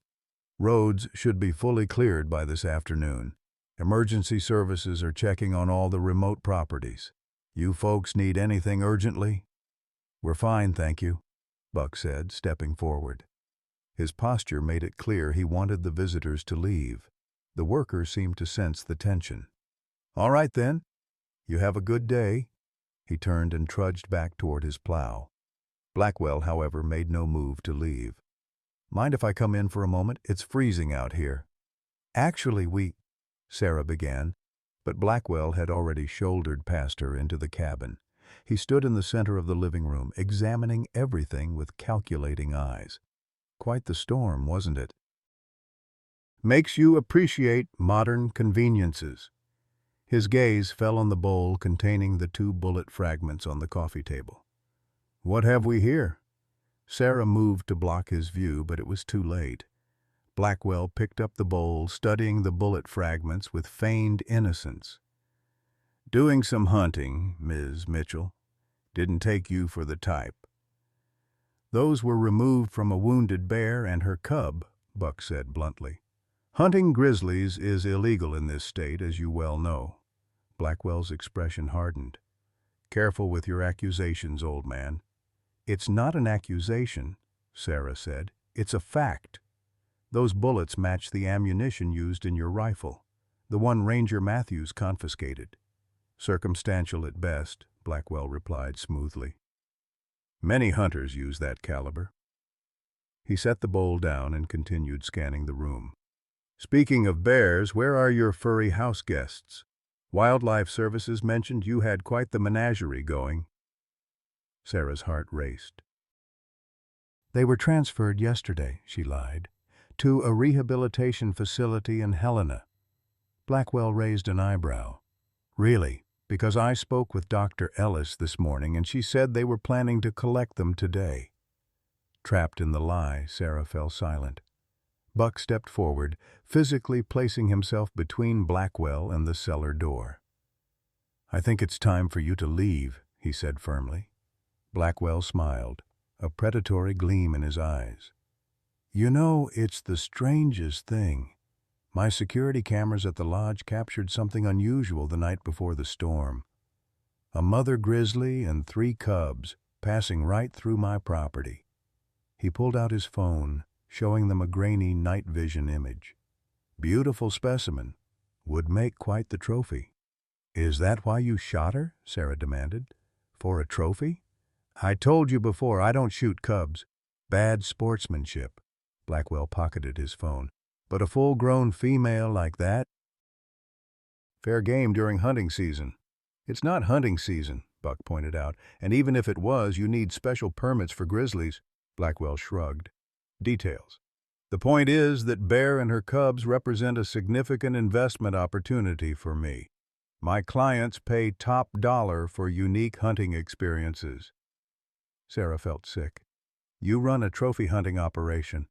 "Roads should be fully cleared by this afternoon. Emergency services are checking on all the remote properties. You folks need anything urgently?" "We're fine, thank you," Buck said, stepping forward. His posture made it clear he wanted the visitors to leave. The worker seemed to sense the tension. "All right then. You have a good day." He turned and trudged back toward his plow. Blackwell, however, made no move to leave. "Mind if I come in for a moment? It's freezing out here." "Actually, Sarah began, but Blackwell had already shouldered past her into the cabin. He stood in the center of the living room, examining everything with calculating eyes. Quite the storm, wasn't it? "Makes you appreciate modern conveniences." His gaze fell on the bowl containing the 2 bullet fragments on the coffee table. "What have we here?" Sarah moved to block his view, but it was too late. Blackwell picked up the bowl, studying the bullet fragments with feigned innocence. "Doing some hunting, Ms. Mitchell. Didn't take you for the type." "Those were removed from a wounded bear and her cub," Buck said bluntly. "Hunting grizzlies is illegal in this state, as you well know." Blackwell's expression hardened. "Careful with your accusations, old man." "It's not an accusation," Sarah said. "It's a fact. Those bullets match the ammunition used in your rifle, the one Ranger Matthews confiscated." "Circumstantial at best," Blackwell replied smoothly. "Many hunters use that caliber." He set the bowl down and continued scanning the room. "Speaking of bears, where are your furry house guests? Wildlife Services mentioned you had quite the menagerie going." Sarah's heart raced. "They were transferred yesterday," she lied, "to a rehabilitation facility in Helena." Blackwell raised an eyebrow. "Really? Because I spoke with Dr. Ellis this morning and she said they were planning to collect them today. Trapped in the lie, Sarah fell silent. Buck stepped forward, physically placing himself between Blackwell and the cellar door. "I think it's time for you to leave," he said firmly. Blackwell smiled, a predatory gleam in his eyes. "You know, it's the strangest thing. My security cameras at the lodge captured something unusual the night before the storm. A mother grizzly and 3 cubs passing right through my property." He pulled out his phone, showing them a grainy night vision image. "Beautiful specimen. Would make quite the trophy." "Is that why you shot her?" Sarah demanded. "For a trophy?" "I told you before, I don't shoot cubs. Bad sportsmanship." Blackwell pocketed his phone. "But a full-grown female like that?" "Fair game during hunting season." "It's not hunting season," Buck pointed out, "and even if it was, you need special permits for grizzlies." Blackwell shrugged. "Details. The point is that Bear and her cubs represent a significant investment opportunity for me. My clients pay top dollar for unique hunting experiences." Sarah felt sick. "You run a trophy hunting operation."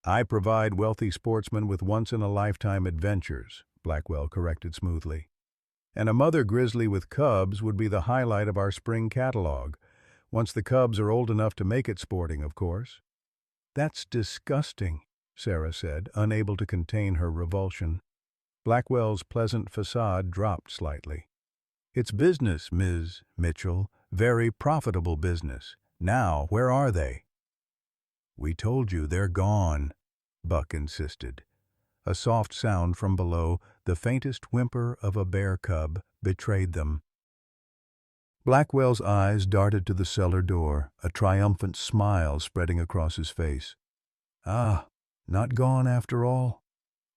"I provide wealthy sportsmen with once-in-a-lifetime adventures," Blackwell corrected smoothly. "And a mother grizzly with cubs would be the highlight of our spring catalog, once the cubs are old enough to make it sporting, of course." "That's disgusting," Sarah said, unable to contain her revulsion. Blackwell's pleasant facade dropped slightly. "It's business, Ms. Mitchell. Very profitable business. Now, where are they?" "We told you they're gone," Buck insisted. A soft sound from below, the faintest whimper of a bear cub, betrayed them. Blackwell's eyes darted to the cellar door, a triumphant smile spreading across his face. "Ah, not gone after all."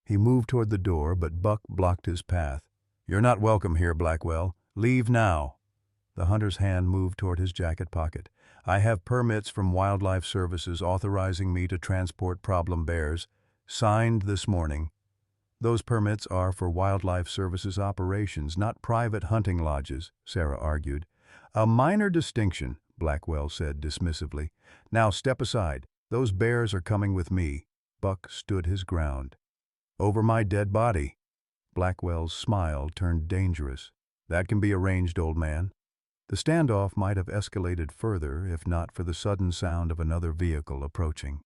He moved toward the door, but Buck blocked his path. "You're not welcome here, Blackwell. Leave now." The hunter's hand moved toward his jacket pocket. "I have permits from Wildlife Services authorizing me to transport problem bears, signed this morning." "Those permits are for Wildlife Services operations, not private hunting lodges," Sarah argued. "A minor distinction," Blackwell said dismissively. "Now step aside. Those bears are coming with me." Buck stood his ground. "Over my dead body." Blackwell's smile turned dangerous. "That can be arranged, old man." The standoff might have escalated further if not for the sudden sound of another vehicle approaching.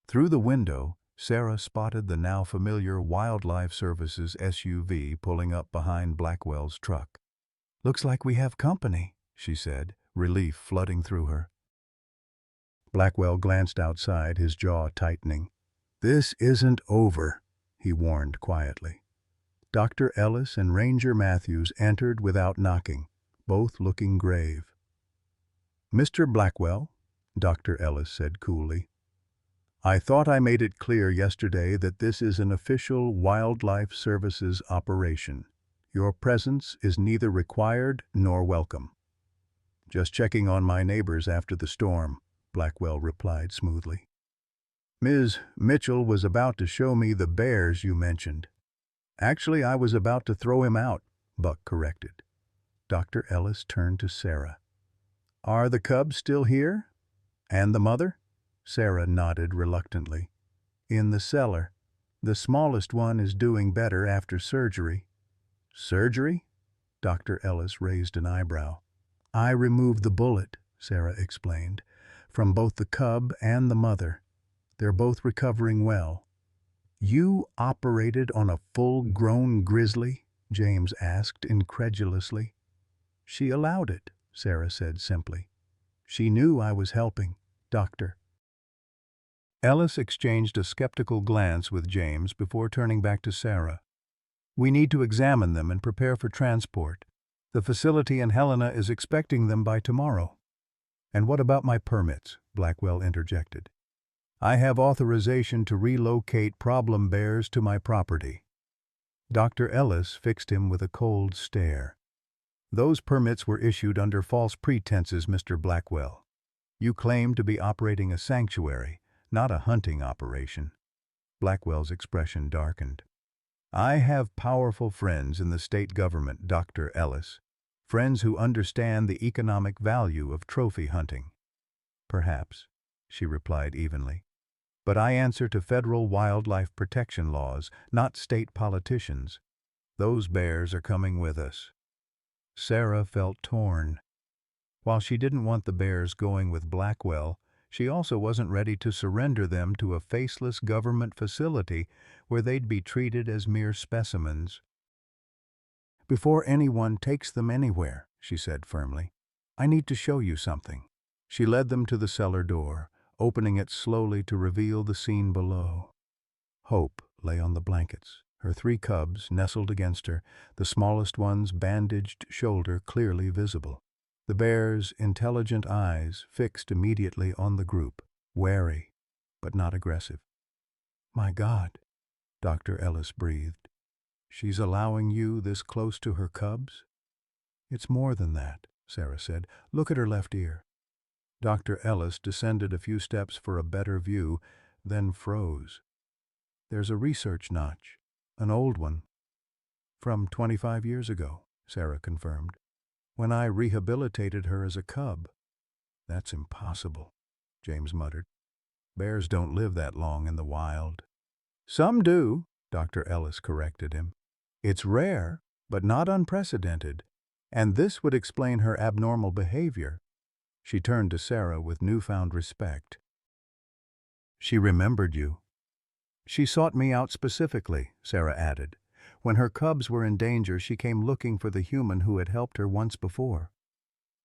Through the window, Sarah spotted the now familiar Wildlife Services SUV pulling up behind Blackwell's truck. "Looks like we have company," she said, relief flooding through her. Blackwell glanced outside, his jaw tightening. "This isn't over," he warned quietly. Dr. Ellis and Ranger Matthews entered without knocking, both looking grave. "Mr. Blackwell," Dr. Ellis said coolly, "I thought I made it clear yesterday that this is an official Wildlife Services operation. Your presence is neither required nor welcome." "Just checking on my neighbors after the storm," Blackwell replied smoothly. "Ms. Mitchell was about to show me the bears you mentioned." "Actually, I was about to throw him out," Buck corrected. Dr. Ellis turned to Sarah. "Are the cubs still here? And the mother?" Sarah nodded reluctantly. "In the cellar. The smallest one is doing better after surgery." "Surgery?" Dr. Ellis raised an eyebrow. "I removed the bullet," Sarah explained, "from both the cub and the mother. They're both recovering well." "You operated on a full-grown grizzly?" James asked incredulously. "She allowed it," Sarah said simply. "She knew I was helping, Doctor." Ellis exchanged a skeptical glance with James before turning back to Sarah. "We need to examine them and prepare for transport. The facility in Helena is expecting them by tomorrow." "And what about my permits?" Blackwell interjected. "I have authorization to relocate problem bears to my property." Dr. Ellis fixed him with a cold stare. "Those permits were issued under false pretenses, Mr. Blackwell. You claim to be operating a sanctuary, not a hunting operation." Blackwell's expression darkened. "I have powerful friends in the state government, Dr. Ellis. friends who understand the economic value of trophy hunting. Perhaps, she replied evenly. But I answer to federal wildlife protection laws, not state politicians. Those bears are coming with us. Sarah felt torn. While she didn't want the bears going with Blackwell, she also wasn't ready to surrender them to a faceless government facility where they'd be treated as mere specimens. "Before anyone takes them anywhere," she said firmly, "I need to show you something." She led them to the cellar door, opening it slowly to reveal the scene below. Hope lay on the blankets, her 3 cubs nestled against her, the smallest one's bandaged shoulder clearly visible. The bear's intelligent eyes fixed immediately on the group, wary, but not aggressive. "My God," Dr. Ellis breathed. "She's allowing you this close to her cubs?" "It's more than that," Sarah said. "Look at her left ear." Dr. Ellis descended a few steps for a better view, then froze. "There's a research notch, an old one. From 25 years ago," Sarah confirmed. "When I rehabilitated her as a cub." "That's impossible," James muttered. "Bears don't live that long in the wild." "Some do," Dr. Ellis corrected him. "It's rare, but not unprecedented, and this would explain her abnormal behavior." She turned to Sarah with newfound respect. "She remembered you." "She sought me out specifically," Sarah added. "When her cubs were in danger, she came looking for the human who had helped her once before."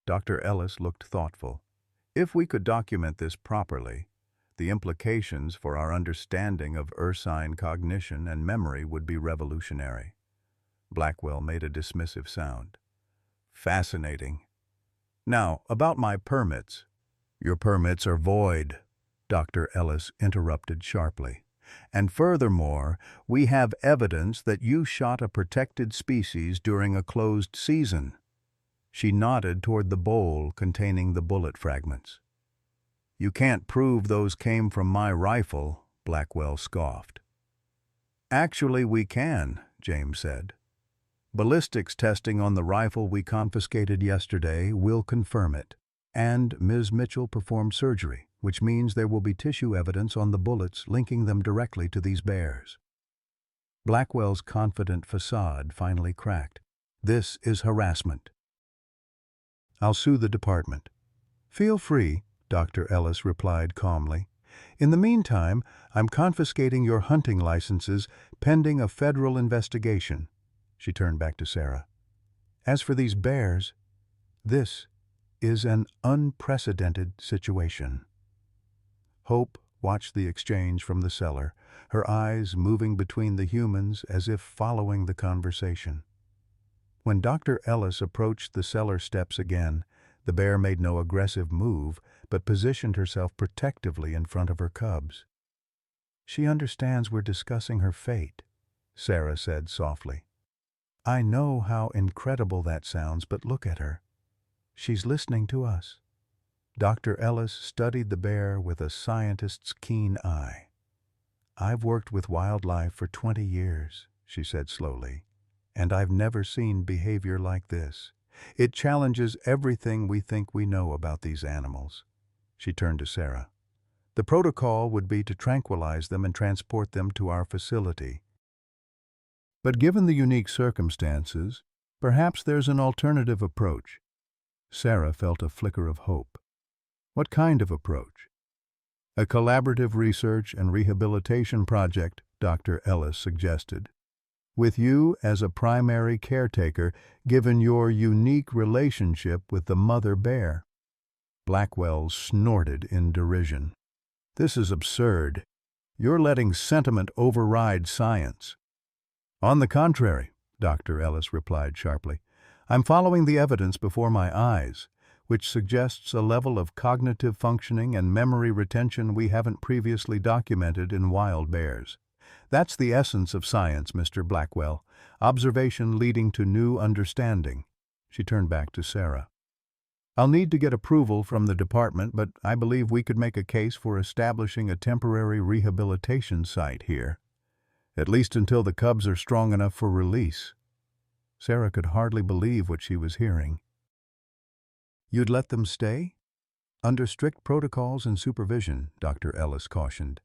Dr. Ellis looked thoughtful. "If we could document this properly, the implications for our understanding of ursine cognition and memory would be revolutionary." Blackwell made a dismissive sound. "Fascinating. Now, about my permits." "Your permits are void," Dr. Ellis interrupted sharply. "And furthermore, we have evidence that you shot a protected species during a closed season." She nodded toward the bowl containing the bullet fragments. "You can't prove those came from my rifle," Blackwell scoffed. "Actually, we can," James said. "Ballistics testing on the rifle we confiscated yesterday will confirm it. And Ms. Mitchell performed surgery, which means there will be tissue evidence on the bullets linking them directly to these bears." Blackwell's confident facade finally cracked. "This is harassment. I'll sue the department." "Feel free," Dr. Ellis replied calmly. "In the meantime, I'm confiscating your hunting licenses pending a federal investigation." She turned back to Sarah. "As for these bears, this is an unprecedented situation." Hope watched the exchange from the cellar, her eyes moving between the humans as if following the conversation. When Dr. Ellis approached the cellar steps again, the bear made no aggressive move, but positioned herself protectively in front of her cubs. "She understands we're discussing her fate," Sarah said softly. "I know how incredible that sounds, but look at her. She's listening to us." Dr. Ellis studied the bear with a scientist's keen eye. "I've worked with wildlife for 20 years, she said slowly, "and I've never seen behavior like this. It challenges everything we think we know about these animals." She turned to Sarah. "The protocol would be to tranquilize them and transport them to our facility. But given the unique circumstances, perhaps there's an alternative approach." Sarah felt a flicker of hope. "What kind of approach?" "A collaborative research and rehabilitation project," Dr. Ellis suggested. "With you as a primary caretaker, given your unique relationship with the mother bear." Blackwell snorted in derision. "This is absurd. You're letting sentiment override science." "On the contrary," Dr. Ellis replied sharply, "I'm following the evidence before my eyes, which suggests a level of cognitive functioning and memory retention we haven't previously documented in wild bears. That's the essence of science, Mr. Blackwell, observation leading to new understanding." She turned back to Sarah. "I'll need to get approval from the department, but I believe we could make a case for establishing a temporary rehabilitation site here. At least until the cubs are strong enough for release." Sarah could hardly believe what she was hearing. "You'd let them stay?" "Under strict protocols and supervision," Dr. Ellis cautioned.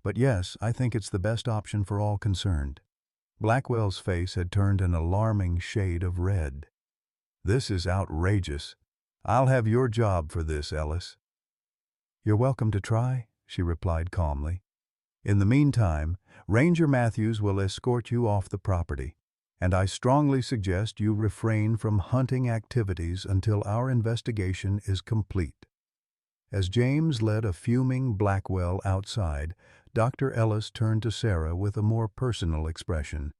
"But yes, I think it's the best option for all concerned." Blackwell's face had turned an alarming shade of red. "This is outrageous. I'll have your job for this, Ellis." "You're welcome to try," she replied calmly. "In the meantime, Ranger Matthews will escort you off the property, and I strongly suggest you refrain from hunting activities until our investigation is complete." As James led a fuming Blackwell outside, Dr. Ellis turned to Sarah with a more personal expression.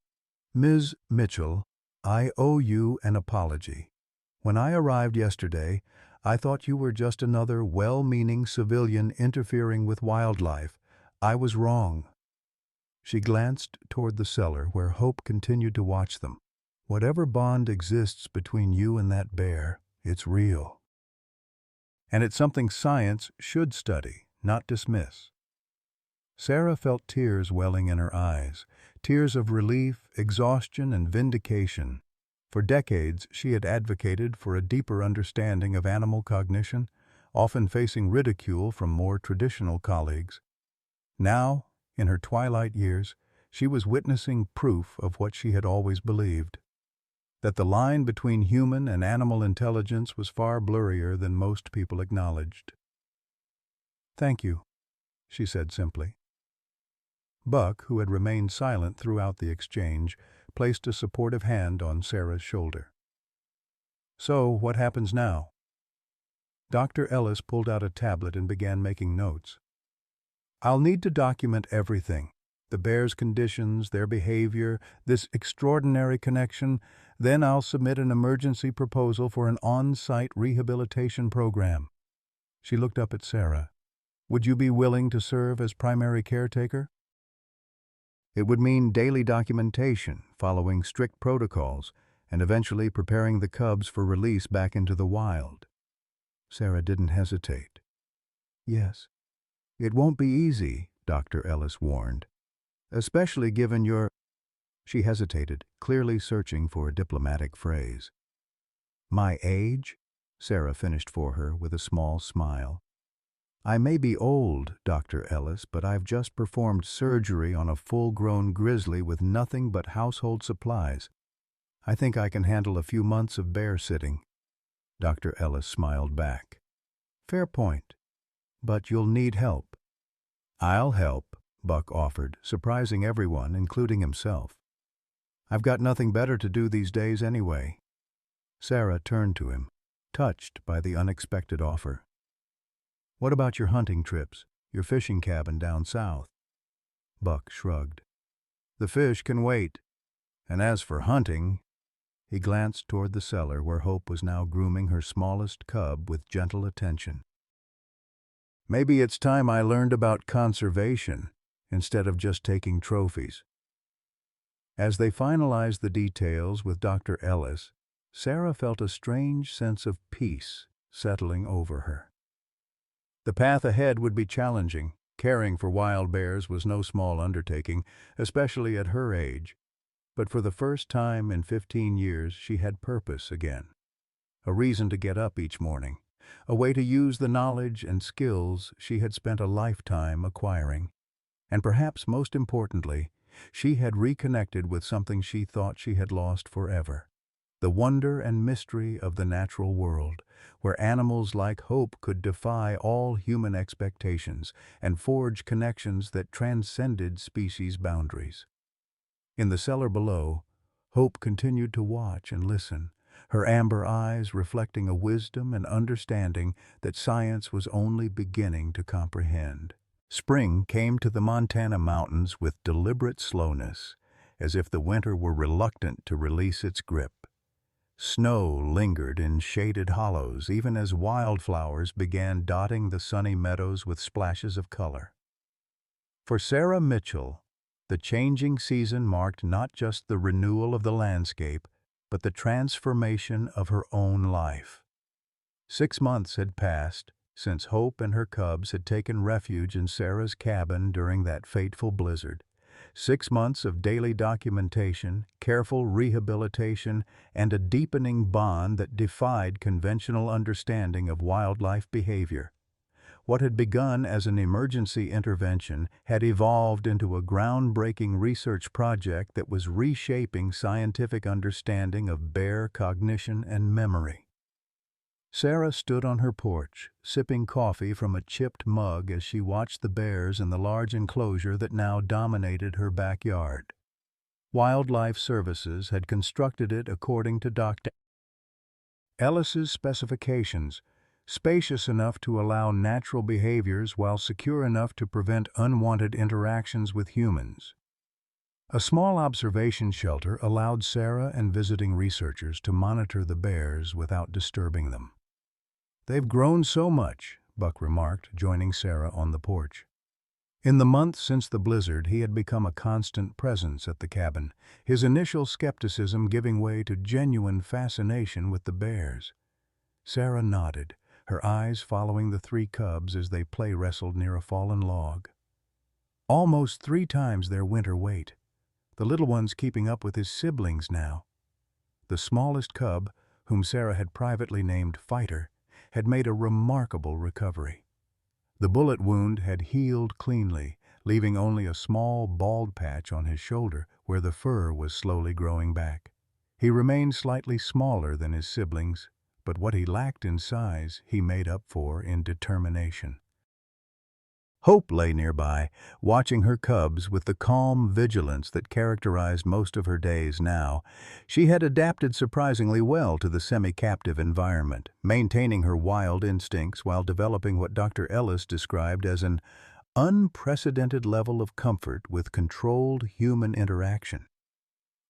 "Ms. Mitchell, I owe you an apology. When I arrived yesterday, I thought you were just another well-meaning civilian interfering with wildlife. I was wrong." She glanced toward the cellar where Hope continued to watch them. "Whatever bond exists between you and that bear, it's real. And it's something science should study, not dismiss." Sarah felt tears welling in her eyes, tears of relief, exhaustion, and vindication. For decades, she had advocated for a deeper understanding of animal cognition, often facing ridicule from more traditional colleagues. Now, in her twilight years, she was witnessing proof of what she had always believed, that the line between human and animal intelligence was far blurrier than most people acknowledged. "Thank you," she said simply. Buck, who had remained silent throughout the exchange, placed a supportive hand on Sarah's shoulder. "So, what happens now?" Dr. Ellis pulled out a tablet and began making notes. "I'll need to document everything. The bear's conditions, their behavior, this extraordinary connection. Then I'll submit an emergency proposal for an on-site rehabilitation program." She looked up at Sarah. "Would you be willing to serve as primary caretaker?" "It would mean daily documentation, following strict protocols, and eventually preparing the cubs for release back into the wild." Sarah didn't hesitate. "Yes. It won't be easy," Dr. Ellis warned. "Especially given your—" She hesitated, clearly searching for a diplomatic phrase. "My age?" Sarah finished for her with a small smile. "I may be old, Dr. Ellis, but I've just performed surgery on a full-grown grizzly with nothing but household supplies. I think I can handle a few months of bear-sitting." Dr. Ellis smiled back. "Fair point. But you'll need help." "I'll help," Buck offered, surprising everyone, including himself. "I've got nothing better to do these days anyway." Sarah turned to him, touched by the unexpected offer. "What about your hunting trips, your fishing cabin down south?" Buck shrugged. "The fish can wait. And as for hunting—" He glanced toward the cellar where Hope was now grooming her smallest cub with gentle attention. "Maybe it's time I learned about conservation instead of just taking trophies." As they finalized the details with Dr. Ellis, Sarah felt a strange sense of peace settling over her. The path ahead would be challenging. Caring for wild bears was no small undertaking, especially at her age. But for the first time in 15 years, she had purpose again. A reason to get up each morning. A way to use the knowledge and skills she had spent a lifetime acquiring. And perhaps most importantly, she had reconnected with something she thought she had lost forever. The wonder and mystery of the natural world, where animals like Hope could defy all human expectations and forge connections that transcended species boundaries. In the cellar below, Hope continued to watch and listen, her amber eyes reflecting a wisdom and understanding that science was only beginning to comprehend. Spring came to the Montana mountains with deliberate slowness, as if the winter were reluctant to release its grip. Snow lingered in shaded hollows even as wildflowers began dotting the sunny meadows with splashes of color. For Sarah Mitchell, the changing season marked not just the renewal of the landscape, but the transformation of her own life. 6 months had passed since Hope and her cubs had taken refuge in Sarah's cabin during that fateful blizzard. 6 months of daily documentation, careful rehabilitation, and a deepening bond that defied conventional understanding of wildlife behavior. What had begun as an emergency intervention had evolved into a groundbreaking research project that was reshaping scientific understanding of bear cognition and memory. Sarah stood on her porch, sipping coffee from a chipped mug as she watched the bears in the large enclosure that now dominated her backyard. Wildlife Services had constructed it according to Dr. Ellis's specifications, spacious enough to allow natural behaviors while secure enough to prevent unwanted interactions with humans. A small observation shelter allowed Sarah and visiting researchers to monitor the bears without disturbing them. "They've grown so much," Buck remarked, joining Sarah on the porch. In the months since the blizzard, he had become a constant presence at the cabin, his initial skepticism giving way to genuine fascination with the bears. Sarah nodded, her eyes following the 3 cubs as they play-wrestled near a fallen log. Almost 3 times their winter weight. The little one's keeping up with his siblings now. The smallest cub, whom Sarah had privately named Fighter, had made a remarkable recovery. The bullet wound had healed cleanly, leaving only a small bald patch on his shoulder where the fur was slowly growing back. He remained slightly smaller than his siblings, but what he lacked in size he made up for in determination. Hope lay nearby, watching her cubs with the calm vigilance that characterized most of her days now. She had adapted surprisingly well to the semi-captive environment, maintaining her wild instincts while developing what Dr. Ellis described as an unprecedented level of comfort with controlled human interaction.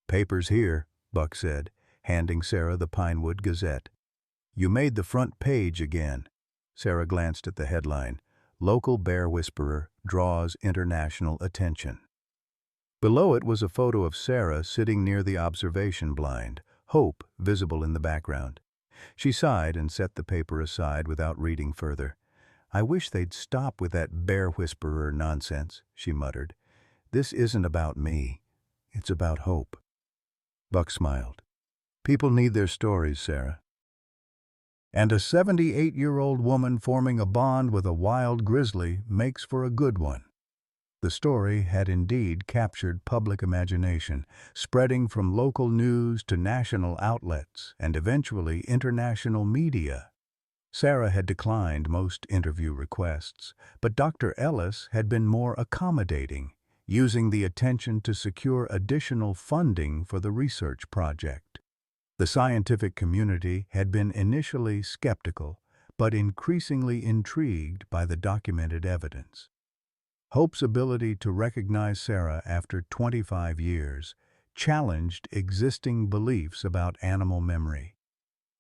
"Papers here," Buck said, handing Sarah the Pinewood Gazette. "You made the front page again." Sarah glanced at the headline. "Local Bear Whisperer Draws International Attention." Below it was a photo of Sarah sitting near the observation blind, Hope visible in the background. She sighed and set the paper aside without reading further. "I wish they'd stop with that bear whisperer nonsense," she muttered. "This isn't about me. It's about Hope." Buck smiled. "People need their stories, Sarah. And a 78-year-old woman forming a bond with a wild grizzly makes for a good one." The story had indeed captured public imagination, spreading from local news to national outlets and eventually international media. Sarah had declined most interview requests, but Dr. Ellis had been more accommodating, using the attention to secure additional funding for the research project. The scientific community had been initially skeptical, but increasingly intrigued by the documented evidence. Hope's ability to recognize Sarah after 25 years challenged existing beliefs about animal memory.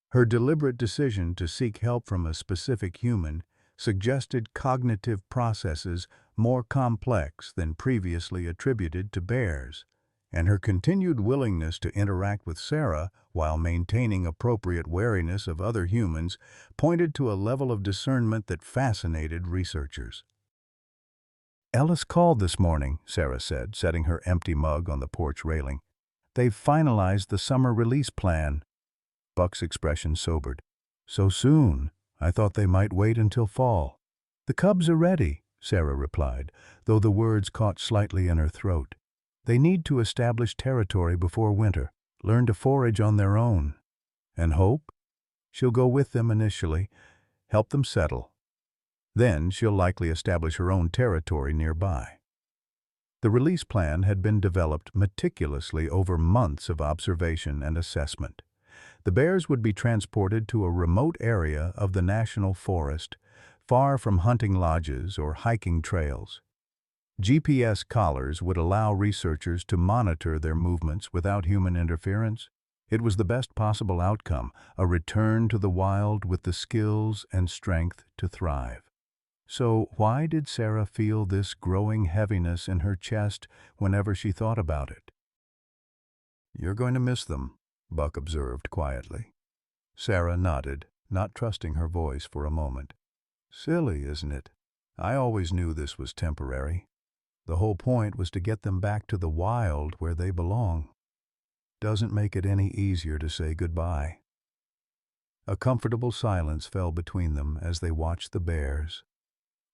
Her deliberate decision to seek help from a specific human suggested cognitive processes more complex than previously attributed to bears, and her continued willingness to interact with Sarah while maintaining appropriate wariness of other humans pointed to a level of discernment that fascinated researchers. "Ellis called this morning," Sarah said, setting her empty mug on the porch railing. "They've finalized the summer release plan." Buck's expression sobered. "So soon? I thought they might wait until fall." "The cubs are ready," Sarah replied, though the words caught slightly in her throat. "They need to establish territory before winter, learn to forage on their own." "And Hope?" "She'll go with them initially, help them settle. Then she'll likely establish her own territory nearby." The release plan had been developed meticulously over months of observation and assessment. The bears would be transported to a remote area of the national forest, far from hunting lodges or hiking trails. GPS collars would allow researchers to monitor their movements without human interference. It was the best possible outcome, a return to the wild with the skills and strength to thrive. So why did Sarah feel this growing heaviness in her chest whenever she thought about it? "You're going to miss them," Buck observed quietly. Sarah nodded, not trusting her voice for a moment. "Silly, isn't it? I always knew this was temporary." The whole point was to get them back to the wild where they belong. Doesn't make it any easier to say goodbye. A comfortable silence fell between them as they watched the bears.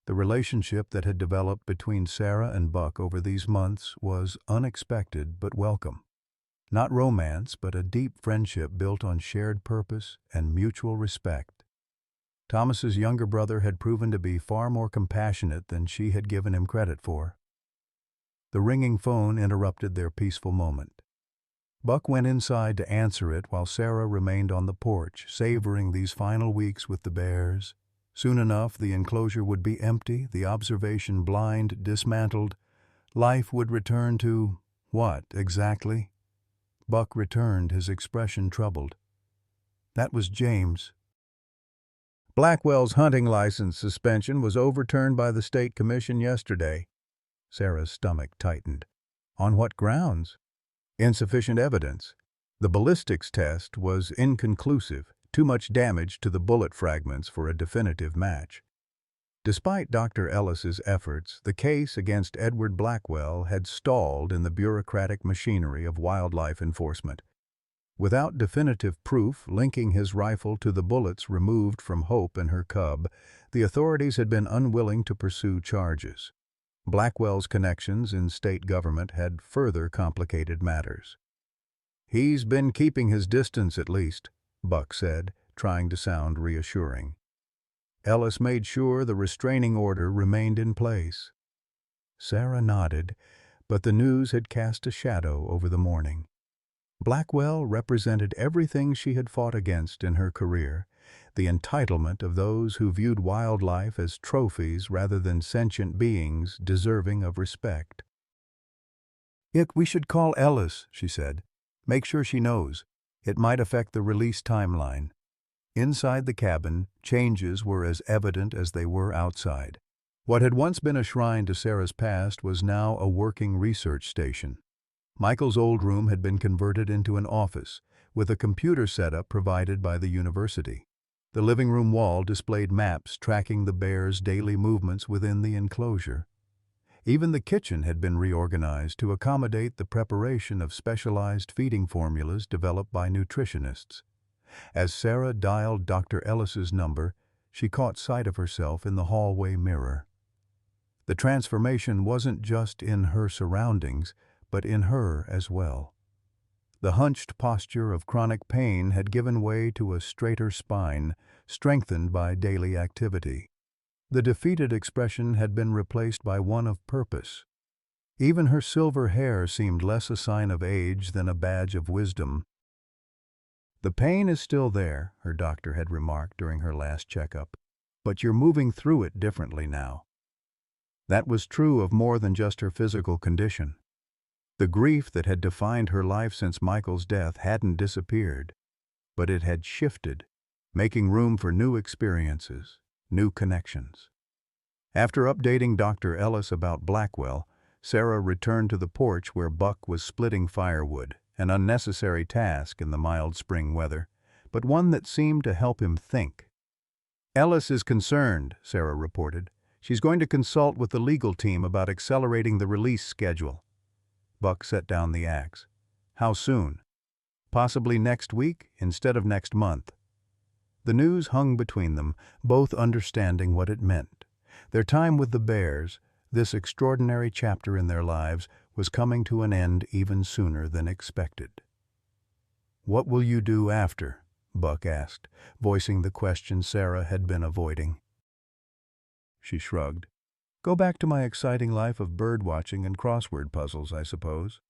The relationship that had developed between Sarah and Buck over these months was unexpected but welcome. Not romance, but a deep friendship built on shared purpose and mutual respect. Thomas's younger brother had proven to be far more compassionate than she had given him credit for. The ringing phone interrupted their peaceful moment. Buck went inside to answer it while Sarah remained on the porch, savoring these final weeks with the bears. Soon enough, the enclosure would be empty, the observation blind dismantled. Life would return to what, exactly? Buck returned, his expression troubled. That was James. Blackwell's hunting license suspension was overturned by the state commission yesterday. Sarah's stomach tightened. On what grounds? Insufficient evidence. The ballistics test was inconclusive, too much damage to the bullet fragments for a definitive match. Despite Dr. Ellis's efforts, the case against Edward Blackwell had stalled in the bureaucratic machinery of wildlife enforcement. Without definitive proof linking his rifle to the bullets removed from Hope and her cub, the authorities had been unwilling to pursue charges. Blackwell's connections in state government had further complicated matters. "He's been keeping his distance at least," Buck said, trying to sound reassuring. Ellis made sure the restraining order remained in place. Sarah nodded, but the news had cast a shadow over the morning. Blackwell represented everything she had fought against in her career, the entitlement of those who viewed wildlife as trophies rather than sentient beings deserving of respect. "We should call Ellis," she said. "Make sure she knows. It might affect the release timeline." Inside the cabin, changes were as evident as they were outside. What had once been a shrine to Sarah's past was now a working research station. Michael's old room had been converted into an office, with a computer setup provided by the university. The living room wall displayed maps tracking the bears' daily movements within the enclosure. Even the kitchen had been reorganized to accommodate the preparation of specialized feeding formulas developed by nutritionists. As Sarah dialed Dr. Ellis's number, she caught sight of herself in the hallway mirror. The transformation wasn't just in her surroundings, but in her as well. The hunched posture of chronic pain had given way to a straighter spine, strengthened by daily activity. The defeated expression had been replaced by one of purpose. Even her silver hair seemed less a sign of age than a badge of wisdom. "The pain is still there," her doctor had remarked during her last checkup, "but you're moving through it differently now." That was true of more than just her physical condition. The grief that had defined her life since Michael's death hadn't disappeared, but it had shifted, making room for new experiences, new connections. After updating Dr. Ellis about Blackwell, Sarah returned to the porch where Buck was splitting firewood, an unnecessary task in the mild spring weather, but one that seemed to help him think. "Ellis is concerned," Sarah reported. "She's going to consult with the legal team about accelerating the release schedule." Buck set down the axe. "How soon?" "Possibly next week instead of next month." The news hung between them, both understanding what it meant. Their time with the bears, this extraordinary chapter in their lives, was coming to an end even sooner than expected. "What will you do after?" Buck asked, voicing the question Sarah had been avoiding. She shrugged. "Go back to my exciting life of bird-watching and crossword puzzles, I suppose.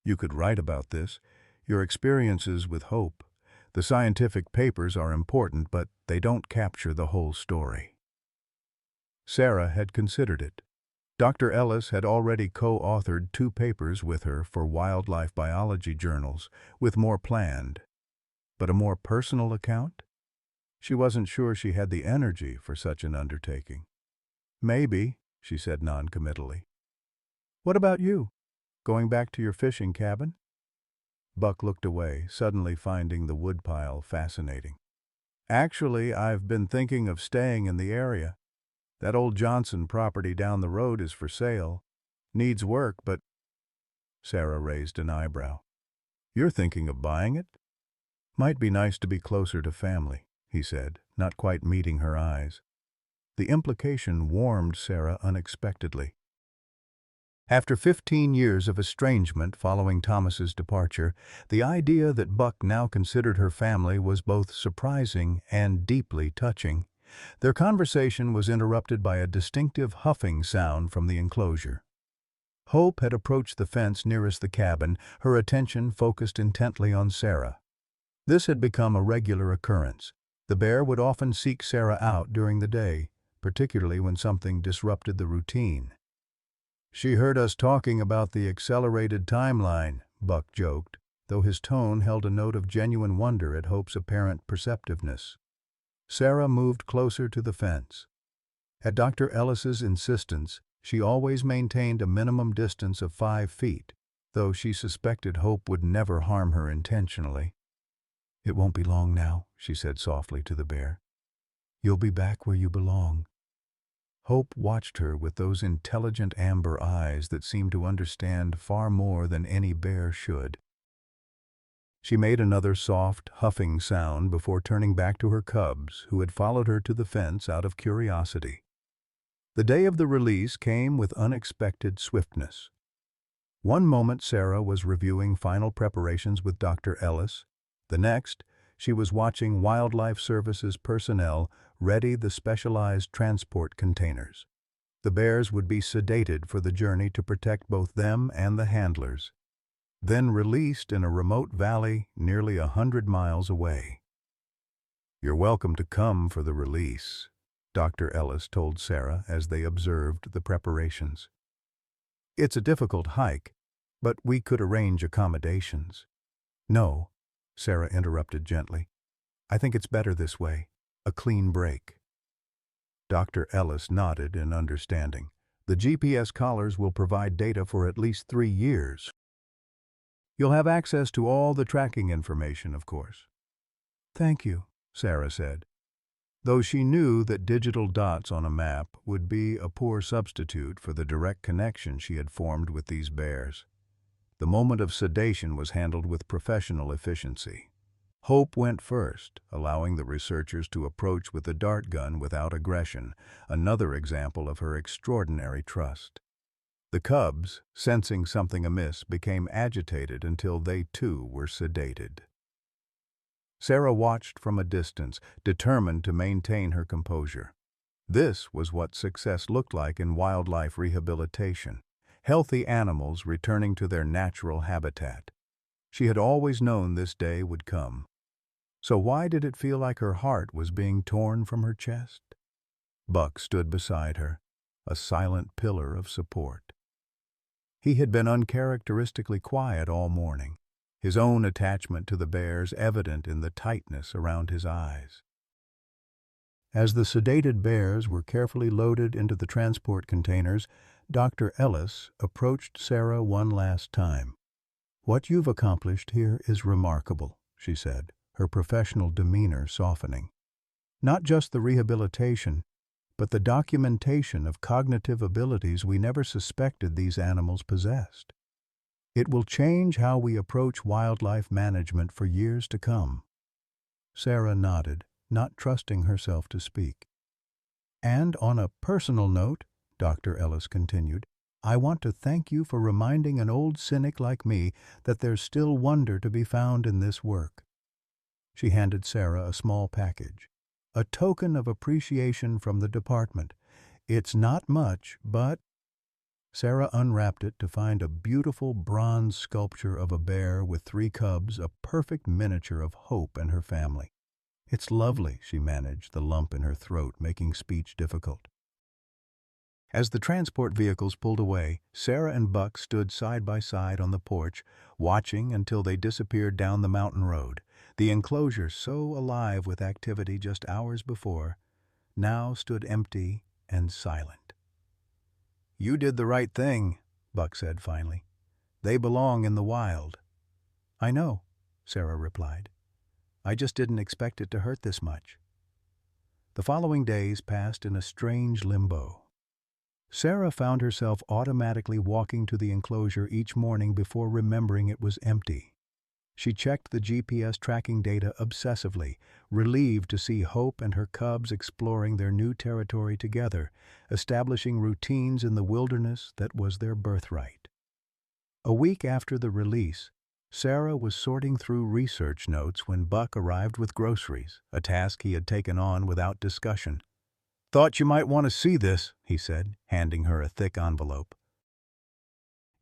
You could write about this, your experiences with Hope. The scientific papers are important, but they don't capture the whole story." Sarah had considered it. Dr. Ellis had already co-authored 2 papers with her for wildlife biology journals, with more planned. But a more personal account? She wasn't sure she had the energy for such an undertaking. "Maybe," she said non-committally. "What about you? Going back to your fishing cabin?" Buck looked away, suddenly finding the woodpile fascinating. "Actually, I've been thinking of staying in the area. That old Johnson property down the road is for sale. Needs work, but Sarah raised an eyebrow. You're thinking of buying it? Might be nice to be closer to family, he said, not quite meeting her eyes. The implication warmed Sarah unexpectedly. After 15 years of estrangement following Thomas's departure, the idea that Buck now considered her family was both surprising and deeply touching. Their conversation was interrupted by a distinctive huffing sound from the enclosure. Hope had approached the fence nearest the cabin, her attention focused intently on Sarah. This had become a regular occurrence. The bear would often seek Sarah out during the day, particularly when something disrupted the routine. She heard us talking about the accelerated timeline, Buck joked, though his tone held a note of genuine wonder at Hope's apparent perceptiveness. Sarah moved closer to the fence. At Dr. Ellis's insistence, she always maintained a minimum distance of 5 feet, though she suspected Hope would never harm her intentionally. It won't be long now, she said softly to the bear. You'll be back where you belong. Hope watched her with those intelligent amber eyes that seemed to understand far more than any bear should. She made another soft, huffing sound before turning back to her cubs, who had followed her to the fence out of curiosity. The day of the release came with unexpected swiftness. One moment Sarah was reviewing final preparations with Dr. Ellis. The next, she was watching Wildlife Services personnel ready the specialized transport containers. The bears would be sedated for the journey to protect both them and the handlers, then released in a remote valley nearly 100 miles away. You're welcome to come for the release, Dr. Ellis told Sarah as they observed the preparations. It's a difficult hike, but we could arrange accommodations. No, Sarah interrupted gently. I think it's better this way, a clean break. Dr. Ellis nodded in understanding. The GPS collars will provide data for at least 3 years. You'll have access to all the tracking information, of course. Thank you, Sarah said, though she knew that digital dots on a map would be a poor substitute for the direct connection she had formed with these bears. The moment of sedation was handled with professional efficiency. Hope went first, allowing the researchers to approach with the dart gun without aggression, another example of her extraordinary trust. The cubs, sensing something amiss, became agitated until they too were sedated. Sarah watched from a distance, determined to maintain her composure. This was what success looked like in wildlife rehabilitation, healthy animals returning to their natural habitat. She had always known this day would come. So why did it feel like her heart was being torn from her chest? Buck stood beside her, a silent pillar of support. He had been uncharacteristically quiet all morning, his own attachment to the bears evident in the tightness around his eyes. As the sedated bears were carefully loaded into the transport containers, Dr. Ellis approached Sarah one last time. What you've accomplished here is remarkable, she said, her professional demeanor softening. Not just the rehabilitation, but the documentation of cognitive abilities we never suspected these animals possessed. It will change how we approach wildlife management for years to come. Sarah nodded, not trusting herself to speak. And on a personal note, Dr. Ellis continued, I want to thank you for reminding an old cynic like me that there's still wonder to be found in this work. She handed Sarah a small package, a token of appreciation from the department. It's not much, but... Sarah unwrapped it to find a beautiful bronze sculpture of a bear with 3 cubs, a perfect miniature of Hope and her family. It's lovely, she managed, the lump in her throat making speech difficult. As the transport vehicles pulled away, Sarah and Buck stood side by side on the porch, watching until they disappeared down the mountain road. The enclosure, so alive with activity just hours before, now stood empty and silent. You did the right thing, Buck said finally. They belong in the wild. I know, Sarah replied. I just didn't expect it to hurt this much. The following days passed in a strange limbo. Sarah found herself automatically walking to the enclosure each morning before remembering it was empty. She checked the GPS tracking data obsessively, relieved to see Hope and her cubs exploring their new territory together, establishing routines in the wilderness that was their birthright. A week after the release, Sarah was sorting through research notes when Buck arrived with groceries, a task he had taken on without discussion. "Thought you might want to see this," he said, handing her a thick envelope.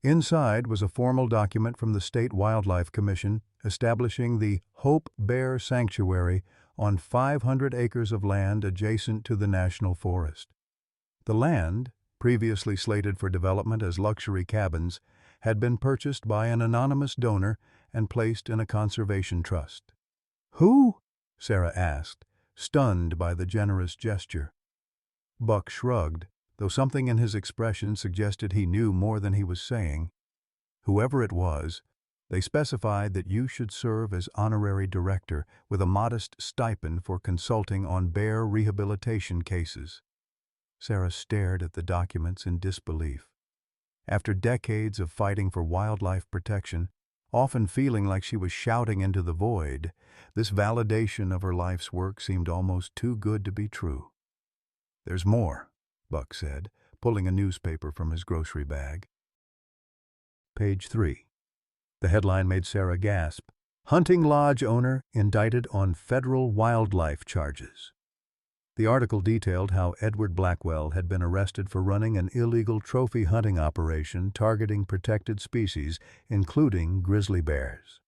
Inside was a formal document from the State Wildlife Commission establishing the Hope Bear Sanctuary on 500 acres of land adjacent to the National Forest. The land, previously slated for development as luxury cabins, had been purchased by an anonymous donor and placed in a conservation trust. "Who?" Sarah asked, stunned by the generous gesture. Buck shrugged, though something in his expression suggested he knew more than he was saying. "Whoever it was, they specified that you should serve as honorary director with a modest stipend for consulting on bear rehabilitation cases." Sarah stared at the documents in disbelief. After decades of fighting for wildlife protection, often feeling like she was shouting into the void, this validation of her life's work seemed almost too good to be true. "There's more," Buck said, pulling a newspaper from his grocery bag. Page 3. The headline made Sarah gasp. "Hunting Lodge owner indicted on federal wildlife charges." The article detailed how Edward Blackwell had been arrested for running an illegal trophy hunting operation targeting protected species, including grizzly bears.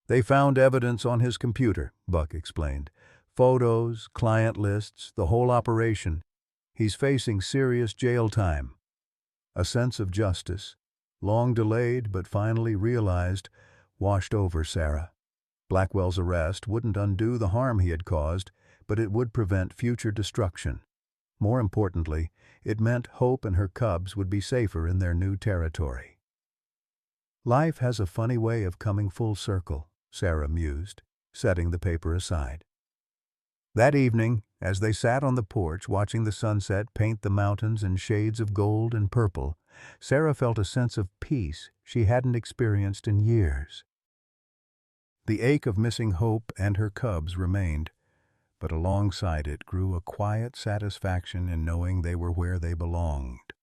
"They found evidence on his computer," Buck explained. "Photos, client lists, the whole operation. He's facing serious jail time." A sense of justice, long delayed but finally realized, washed over Sarah. Blackwell's arrest wouldn't undo the harm he had caused, but it would prevent future destruction. More importantly, it meant Hope and her cubs would be safer in their new territory. "Life has a funny way of coming full circle," Sarah mused, setting the paper aside. That evening, as they sat on the porch watching the sunset paint the mountains in shades of gold and purple, Sarah felt a sense of peace she hadn't experienced in years. The ache of missing Hope and her cubs remained, but alongside it grew a quiet satisfaction in knowing they were where they belonged.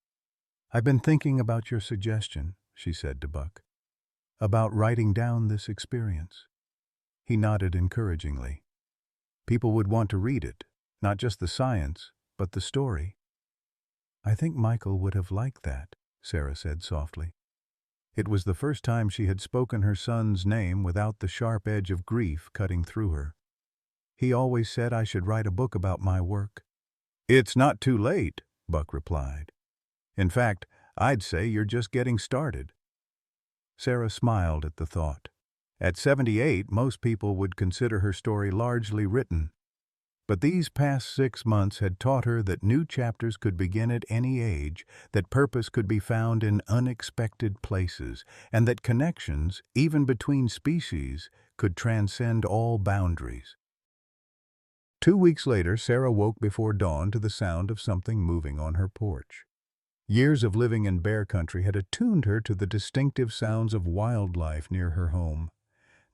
"I've been thinking about your suggestion," she said to Buck, "about writing down this experience." He nodded encouragingly. "People would want to read it, not just the science, but the story." "I think Michael would have liked that," Sarah said softly. It was the first time she had spoken her son's name without the sharp edge of grief cutting through her. "He always said I should write a book about my work." "It's not too late," Buck replied. "In fact, I'd say you're just getting started." Sarah smiled at the thought. At 78, most people would consider her story largely written. But these past 6 months had taught her that new chapters could begin at any age, that purpose could be found in unexpected places, and that connections, even between species, could transcend all boundaries. 2 weeks later, Sarah woke before dawn to the sound of something moving on her porch. Years of living in bear country had attuned her to the distinctive sounds of wildlife near her home.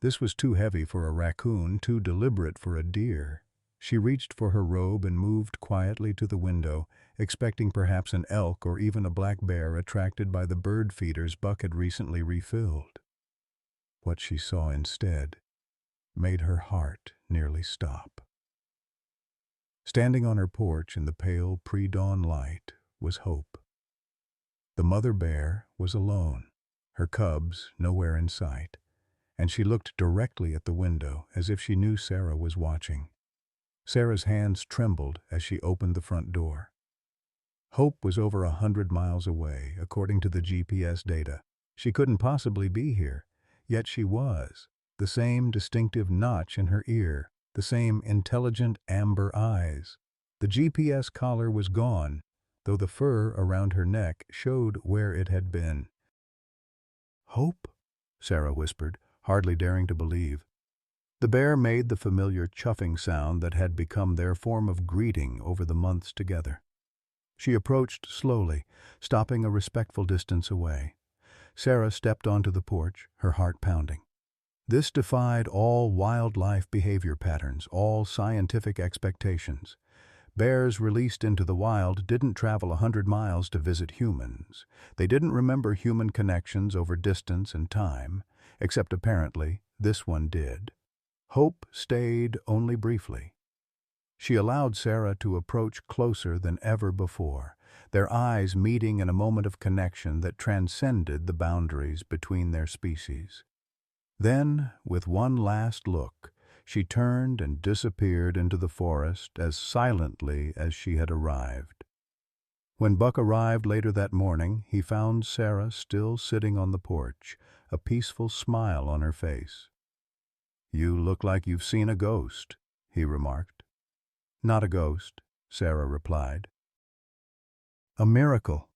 This was too heavy for a raccoon, too deliberate for a deer. She reached for her robe and moved quietly to the window, expecting perhaps an elk or even a black bear attracted by the bird feeders Buck had recently refilled. What she saw instead made her heart nearly stop. Standing on her porch in the pale pre-dawn light was Hope. The mother bear was alone, her cubs nowhere in sight, and she looked directly at the window as if she knew Sarah was watching. Sarah's hands trembled as she opened the front door. Hope was over 100 miles away, according to the GPS data. She couldn't possibly be here, yet she was. The same distinctive notch in her ear, the same intelligent amber eyes. The GPS collar was gone, though the fur around her neck showed where it had been. "Hope?" Sarah whispered, hardly daring to believe. The bear made the familiar chuffing sound that had become their form of greeting over the months together. She approached slowly, stopping a respectful distance away. Sarah stepped onto the porch, her heart pounding. This defied all wildlife behavior patterns, all scientific expectations. Bears released into the wild didn't travel 100 miles to visit humans. They didn't remember human connections over distance and time, except apparently this one did. Hope stayed only briefly. She allowed Sarah to approach closer than ever before, their eyes meeting in a moment of connection that transcended the boundaries between their species. Then, with one last look, she turned and disappeared into the forest as silently as she had arrived. When Buck arrived later that morning, he found Sarah still sitting on the porch, a peaceful smile on her face. "You look like you've seen a ghost," he remarked. "Not a ghost," Sarah replied. "A miracle."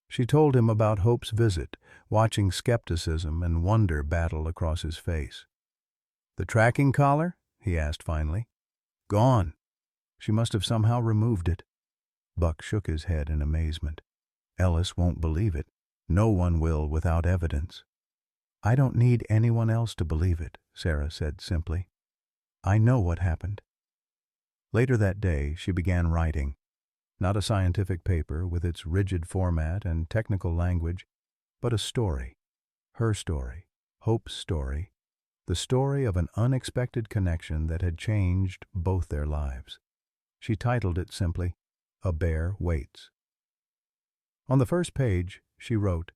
She told him about Hope's visit, watching skepticism and wonder battle across his face. "The tracking collar?" he asked finally. "Gone. She must have somehow removed it." Buck shook his head in amazement. "Ellis won't believe it. No one will without evidence." "I don't need anyone else to believe it," Sarah said simply. "I know what happened." Later that day, she began writing. Not a scientific paper with its rigid format and technical language, but a story. Her story. Hope's story. The story of an unexpected connection that had changed both their lives. She titled it simply, "A Bear Waits." On the first page, she wrote,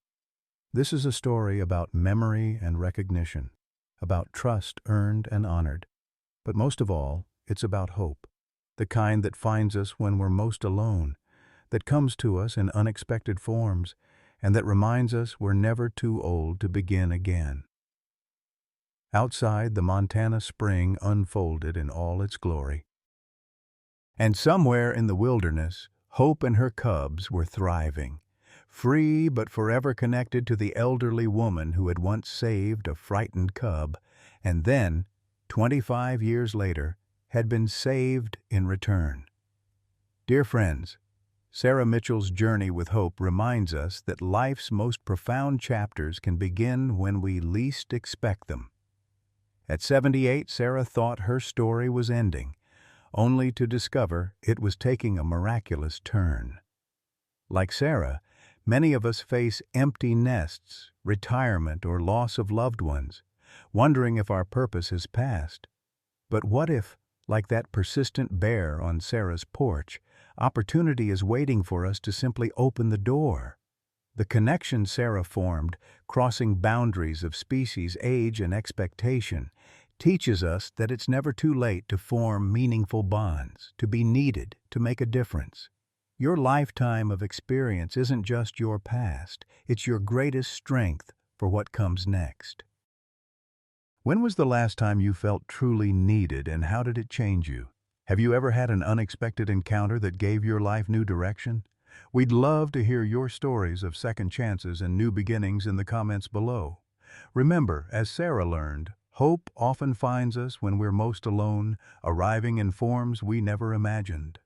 "This is a story about memory and recognition, about trust earned and honored, but most of all, it's about hope, the kind that finds us when we're most alone, that comes to us in unexpected forms, and that reminds us we're never too old to begin again." Outside, the Montana spring unfolded in all its glory. And somewhere in the wilderness, Hope and her cubs were thriving, free but forever connected to the elderly woman who had once saved a frightened cub, and then, 25 years later, had been saved in return. Dear friends, Sarah Mitchell's journey with hope reminds us that life's most profound chapters can begin when we least expect them. At 78, Sarah thought her story was ending, only to discover it was taking a miraculous turn. Like Sarah, many of us face empty nests, retirement, or loss of loved ones, wondering if our purpose has passed. But what if, like that persistent bear on Sarah's porch, opportunity is waiting for us to simply open the door? The connection Sarah formed, crossing boundaries of species, age, and expectation, teaches us that it's never too late to form meaningful bonds, to be needed, to make a difference. Your lifetime of experience isn't just your past, it's your greatest strength for what comes next. When was the last time you felt truly needed, and how did it change you? Have you ever had an unexpected encounter that gave your life new direction? We'd love to hear your stories of second chances and new beginnings in the comments below. Remember, as Sarah learned, hope often finds us when we're most alone, arriving in forms we never imagined.